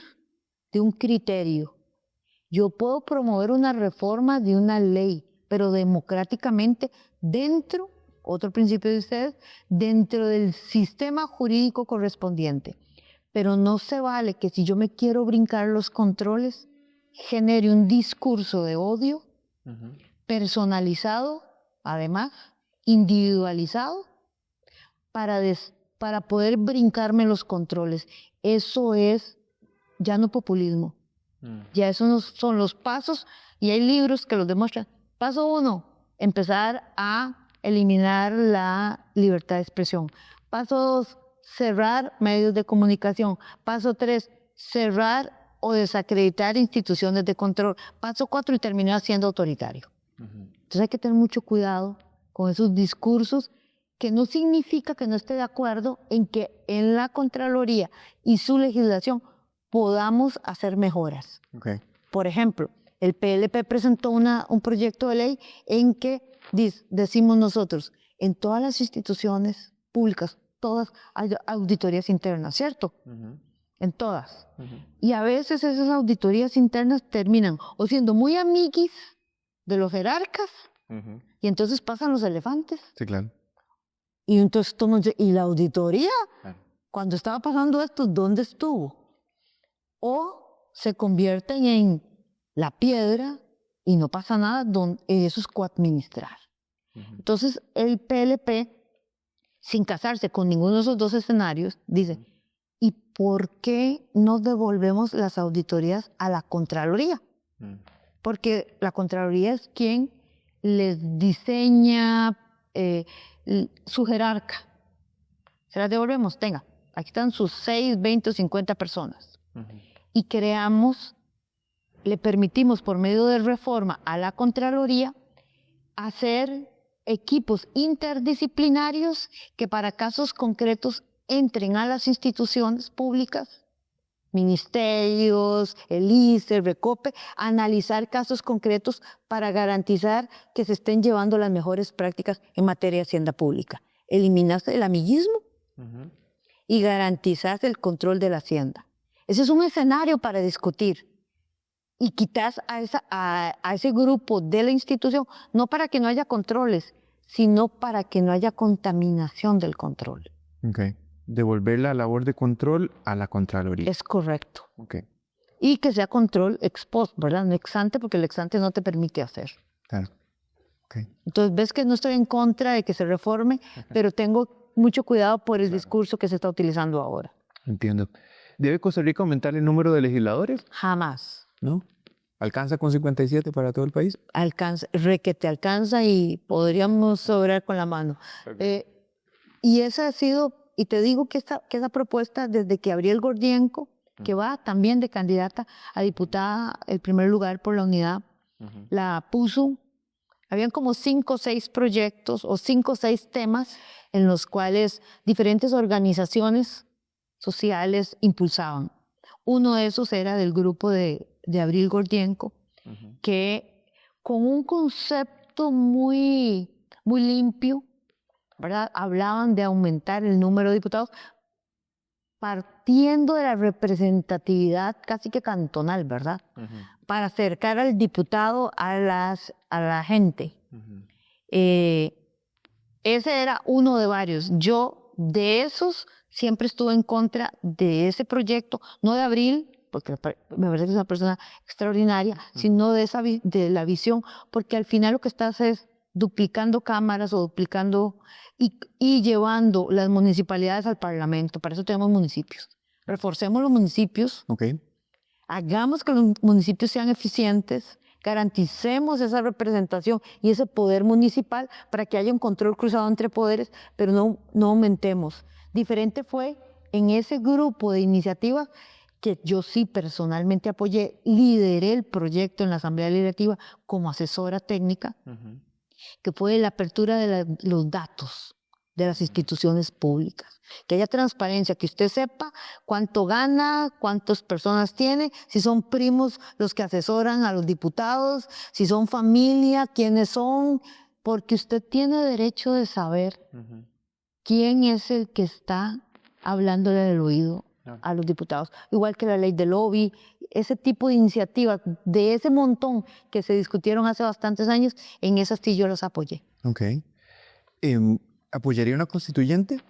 de un criterio, yo puedo promover una reforma de una ley, pero democráticamente dentro, otro principio de ustedes, dentro del sistema jurídico correspondiente. Pero no se vale que si yo me quiero brincar los controles, genere un discurso de odio, personalizado, además, individualizado, para poder brincarme los controles. Eso es ya no populismo. Ya esos no son los pasos, y hay libros que los demuestran. Paso 1, empezar a eliminar la libertad de expresión. Paso 2, cerrar medios de comunicación. Paso 3, cerrar o desacreditar instituciones de control. Paso 4, y terminar siendo autoritario. Entonces hay que tener mucho cuidado con esos discursos, que no significa que no esté de acuerdo en que en la Contraloría y su legislación podamos hacer mejoras. Por ejemplo, el PLP presentó un proyecto de ley en que decimos nosotros, en todas las instituciones públicas, todas hay auditorías internas, ¿cierto? En todas. Y a veces esas auditorías internas terminan o siendo muy amiguis de los jerarcas, y entonces pasan los elefantes. Sí, claro. Y entonces ¿y la auditoría? Cuando estaba pasando esto, ¿dónde estuvo? O se convierten en la piedra y no pasa nada, eso es coadministrar. Entonces el PLP, sin casarse con ninguno de esos dos escenarios, dice, ¿y por qué no devolvemos las auditorías a la Contraloría? Porque la Contraloría es quien les diseña su jerarca. Se las devolvemos, tenga, aquí están sus 6, 20 o 50 personas. Y le permitimos por medio de reforma a la Contraloría hacer equipos interdisciplinarios que para casos concretos entren a las instituciones públicas ministerios, el ICE, Recope, analizar casos concretos para garantizar que se estén llevando las mejores prácticas en materia de hacienda pública. Eliminarse el amiguismo y garantizar el control de la hacienda. Ese es un escenario para discutir. Y quitas a ese grupo de la institución, no para que no haya controles, sino para que no haya contaminación del control. Okay. Devolver la labor de control a la Contraloría. Es correcto. Okay. Y que sea control ex post, ¿verdad? No ex ante, porque el ex ante no te permite hacer. Claro. Okay. Entonces, ves que no estoy en contra de que se reforme, pero tengo mucho cuidado por el discurso que se está utilizando ahora. Entiendo. ¿Debe Costa Rica aumentar el número de legisladores? Jamás. ¿No? ¿Alcanza con 57 para todo el país? Alcanza, requete alcanza y podríamos sobrar con la mano. Okay. Y esa ha sido, y te digo que esa propuesta desde que Abril Gordienko, que va también de candidata a diputada, el primer lugar por la unidad, la puso. Habían como 5 o 6 proyectos o 5 o 6 temas en los cuales diferentes organizaciones sociales impulsaban. Uno de esos era del grupo de Abril Gordienko, que con un concepto muy, muy limpio, ¿verdad? Hablaban de aumentar el número de diputados partiendo de la representatividad casi que cantonal, ¿verdad? Para acercar al diputado a la gente. Ese era uno de varios. Yo, de esos, siempre estuve en contra de ese proyecto, no de Abril, porque me parece que es una persona extraordinaria, sino de la visión, porque al final lo que estás es duplicando cámaras o duplicando y llevando las municipalidades al Parlamento. Para eso tenemos municipios. Reforcemos los municipios, Okay. hagamos que los municipios sean eficientes, garanticemos esa representación y ese poder municipal para que haya un control cruzado entre poderes, pero no aumentemos. Diferente fue en ese grupo de iniciativas que yo sí personalmente apoyé, lideré el proyecto en la Asamblea Legislativa como asesora técnica, que fue la apertura de los datos de las instituciones públicas. Que haya transparencia, que usted sepa cuánto gana, cuántas personas tiene, si son primos los que asesoran a los diputados, si son familia, quiénes son, porque usted tiene derecho de saber quién es el que está hablándole al oído a los diputados. Igual que la ley del lobby, ese tipo de iniciativas, de ese montón que se discutieron hace bastantes años, en esas sí yo las apoyé. Okay. ¿Apoyaría una constituyente?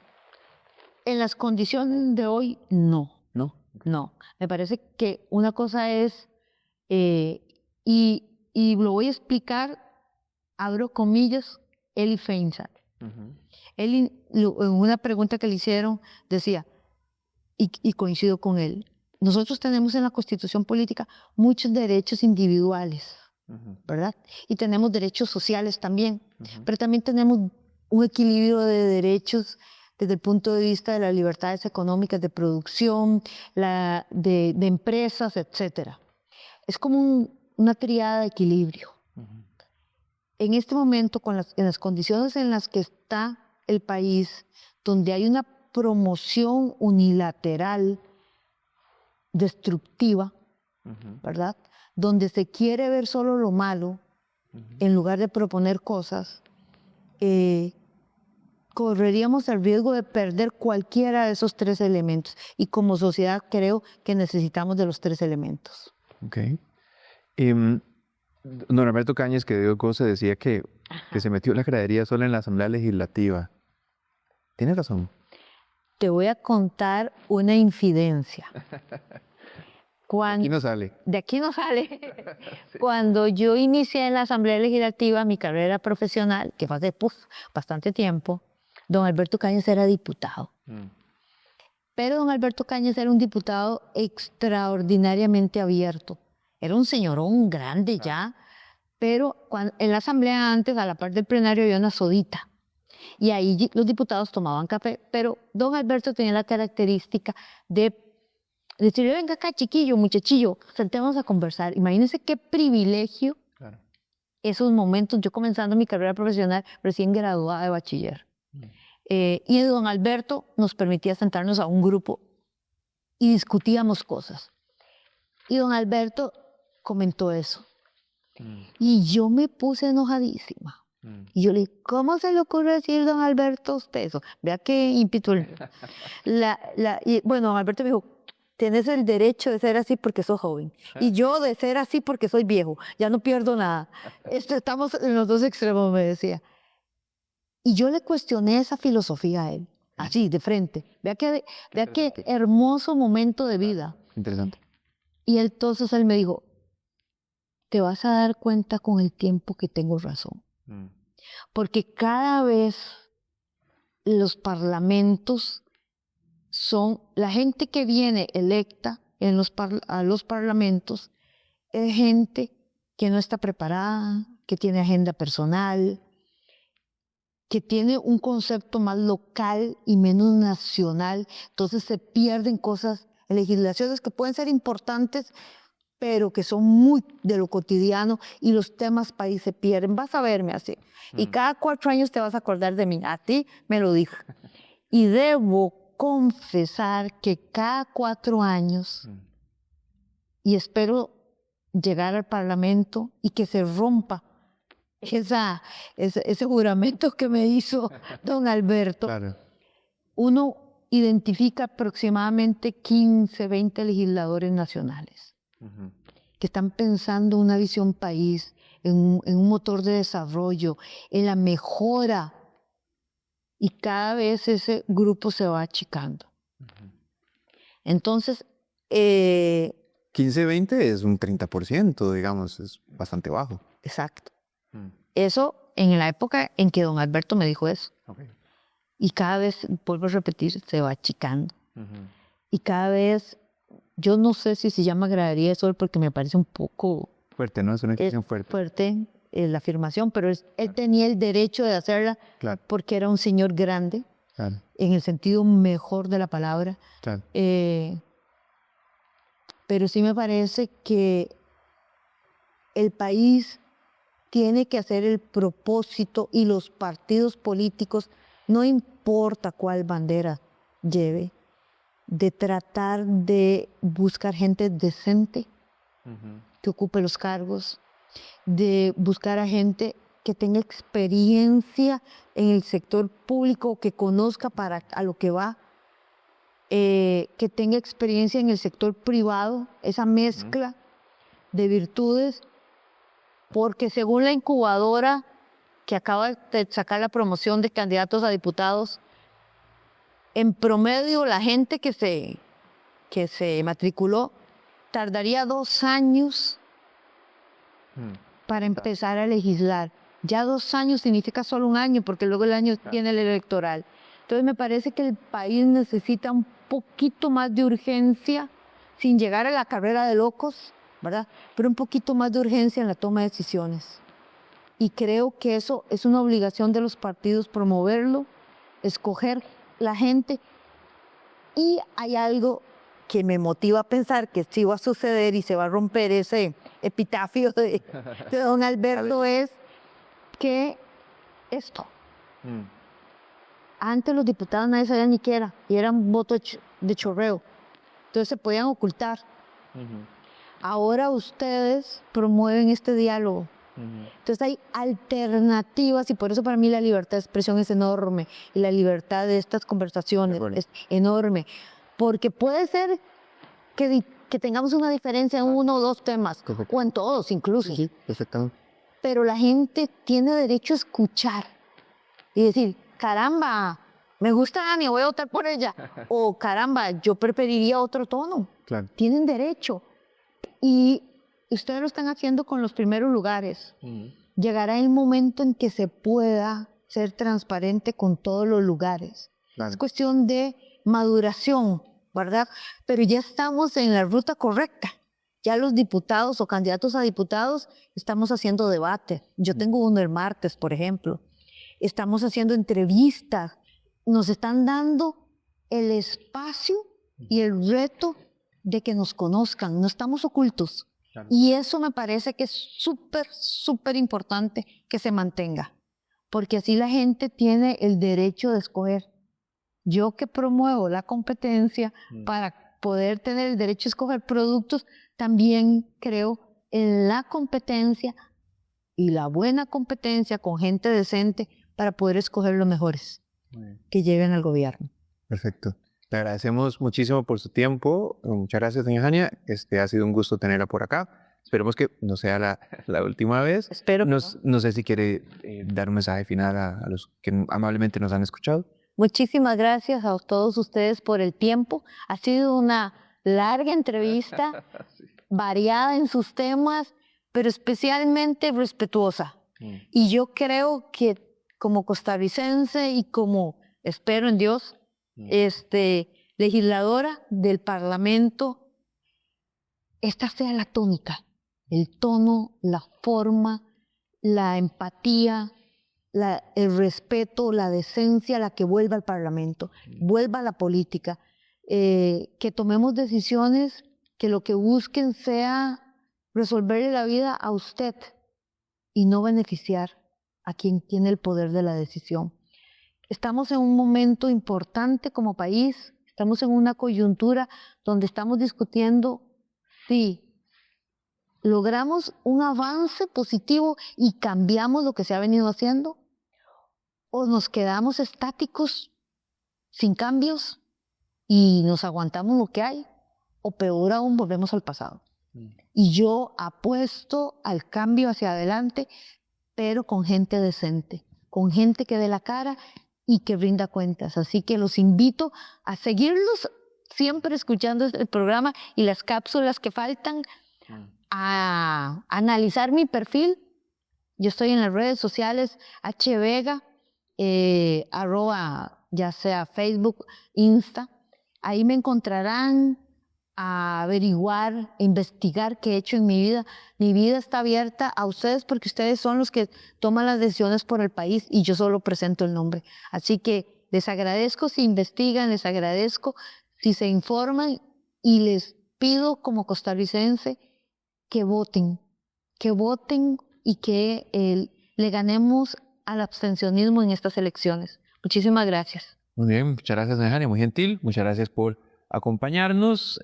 En las condiciones de hoy, no. No. No. Me parece que una cosa es, y lo voy a explicar, abro comillas, Eli Feinsack. Él, en una pregunta que le hicieron, decía, y coincido con él, nosotros tenemos en la Constitución política muchos derechos individuales, ¿verdad? Y tenemos derechos sociales también, pero también tenemos un equilibrio de derechos desde el punto de vista de las libertades económicas de producción, de empresas, etc. Es como una triada de equilibrio. En este momento, en las condiciones en las que está el país, donde hay una promoción unilateral destructiva, ¿verdad? Donde se quiere ver solo lo malo en lugar de proponer cosas, correríamos el riesgo de perder cualquiera de esos 3 elementos. Y como sociedad creo que necesitamos de los 3 elementos. Okay. Don Alberto Cañas, que dio cosa, decía que se metió la gradería sola en la Asamblea Legislativa. ¿Tiene razón? Te voy a contar una infidencia. Aquí no sale. De aquí no sale. Sí. Cuando yo inicié en la Asamblea Legislativa mi carrera profesional, que fue hace bastante tiempo, don Alberto Cañas era diputado. Pero don Alberto Cañas era un diputado extraordinariamente abierto. Era un señorón grande ya, pero en la Asamblea antes, a la par del plenario, había una sodita. Y ahí los diputados tomaban café, pero don Alberto tenía la característica de decirle, venga acá, chiquillo, muchachillo, sentémonos a conversar. Imagínense qué privilegio esos momentos, yo comenzando mi carrera profesional, recién graduada de bachiller. Y don Alberto nos permitía sentarnos a un grupo y discutíamos cosas. Y don Alberto comentó eso. Y yo me puse enojadísima. Y yo le dije, ¿cómo se le ocurre decir, don Alberto, a usted eso? Vea qué ímpetu. Y bueno, don Alberto me dijo, tienes el derecho de ser así porque sos joven. Y yo de ser así porque soy viejo. Ya no pierdo nada. Estamos en los dos extremos, me decía. Y yo le cuestioné esa filosofía a él. Así, de frente. Vea qué hermoso momento de vida. Interesante. Y entonces él me dijo, te vas a dar cuenta con el tiempo que tengo razón. Porque cada vez los parlamentos son, la gente que viene electa a los parlamentos es gente que no está preparada, que tiene agenda personal, que tiene un concepto más local y menos nacional. Entonces se pierden cosas, legislaciones que pueden ser importantes, pero que son muy de lo cotidiano y los temas país se pierden. Vas a verme así. Y cada 4 años te vas a acordar de mí. A ti me lo dijo. Y debo confesar que cada 4 años, y espero llegar al Parlamento y que se rompa ese juramento que me hizo don Alberto. Claro. Uno identifica aproximadamente 15, 20 legisladores nacionales que están pensando una visión país, en un motor de desarrollo, en la mejora, y cada vez ese grupo se va achicando. Entonces, 15-20 es un 30%, digamos, es bastante bajo. exacto. Eso en la época en que don Alberto me dijo eso. Okay. Y cada vez, vuelvo a repetir, se va achicando. Y cada vez, yo no sé si se llama gradería de sol porque me parece un poco Fuerte, ¿no? Es una expresión fuerte. fuerte la afirmación, pero él tenía el derecho de hacerla Claro. porque era un señor grande, Claro. en el sentido mejor de la palabra. Claro. Pero sí me parece que el país tiene que hacer el propósito, y los partidos políticos, no importa cuál bandera lleve, de tratar de buscar gente decente que ocupe los cargos, de buscar a gente que tenga experiencia en el sector público, que conozca a lo que va, que tenga experiencia en el sector privado, esa mezcla de virtudes, porque según la incubadora que acaba de sacar la promoción de candidatos a diputados, en promedio la gente que se matriculó tardaría 2 años para empezar a legislar. Ya 2 años significa solo 1 año, porque luego el año tiene el electoral. Entonces me parece que el país necesita un poquito más de urgencia, sin llegar a la carrera de locos, ¿verdad? Pero un poquito más de urgencia en la toma de decisiones. Y creo que eso es una obligación de los partidos, promoverlo, escoger la gente. Y hay algo que me motiva a pensar que sí va a suceder y se va a romper ese epitafio de don Alberto, es que esto. Antes los diputados nadie sabía ni qué era, y eran votos de chorreo. Entonces se podían ocultar. Ahora ustedes promueven este diálogo. Entonces hay alternativas, y por eso para mí la libertad de expresión es enorme, y la libertad de estas conversaciones es enorme, porque puede ser que tengamos una diferencia en 1 o 2 temas, o en todos incluso. Sí, perfectamente. Pero la gente tiene derecho a escuchar y decir, caramba, me gusta Dani, voy a votar por ella, o caramba, yo preferiría otro tono. Claro. Tienen derecho. Y ustedes lo están haciendo con los primeros lugares. Llegará el momento en que se pueda ser transparente con todos los lugares. Claro. Es cuestión de maduración, ¿verdad? Pero ya estamos en la ruta correcta. Ya los diputados o candidatos a diputados estamos haciendo debate. Yo tengo uno el martes, por ejemplo. Estamos haciendo entrevistas. Nos están dando el espacio y el reto de que nos conozcan. No estamos ocultos. Claro. Y eso me parece que es súper, súper importante que se mantenga, porque así la gente tiene el derecho de escoger. Yo que promuevo la competencia para poder tener el derecho a escoger productos, también creo en la competencia y la buena competencia con gente decente para poder escoger los mejores que lleguen al gobierno. Perfecto. Le agradecemos muchísimo por su tiempo. Muchas gracias, doña Jania. Ha sido un gusto tenerla por acá. Esperemos que no sea la última vez. Espero que No sé si quiere dar un mensaje final a los que amablemente nos han escuchado. Muchísimas gracias a todos ustedes por el tiempo. Ha sido una larga entrevista, variada en sus temas, pero especialmente respetuosa. Y yo creo que como costarricense y como, espero en Dios, legisladora del Parlamento, esta sea la tónica, el tono, la forma, la empatía, el respeto, la decencia, la que vuelva al Parlamento, vuelva a la política, que tomemos decisiones que lo que busquen sea resolverle la vida a usted y no beneficiar a quien tiene el poder de la decisión. Estamos en un momento importante como país, estamos en una coyuntura donde estamos discutiendo si logramos un avance positivo y cambiamos lo que se ha venido haciendo, o nos quedamos estáticos, sin cambios, y nos aguantamos lo que hay, o peor aún, volvemos al pasado. Y yo apuesto al cambio hacia adelante, pero con gente decente, con gente que dé la cara y que rinda cuentas. Así que los invito a seguirlos, siempre escuchando el programa y las cápsulas que faltan, a analizar mi perfil. Yo estoy en las redes sociales, hvega, @ ya sea Facebook, Insta. Ahí me encontrarán a averiguar, a investigar qué he hecho en mi vida. Mi vida está abierta a ustedes porque ustedes son los que toman las decisiones por el país y yo solo presento el nombre. Así que les agradezco si investigan, les agradezco si se informan y les pido como costarricense que voten y que le ganemos al abstencionismo en estas elecciones. Muchísimas gracias. Muy bien, muchas gracias, doña Jania, muy gentil. Muchas gracias por acompañarnos.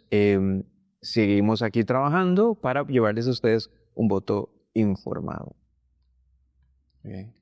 Seguimos aquí trabajando para llevarles a ustedes un voto informado. Bien.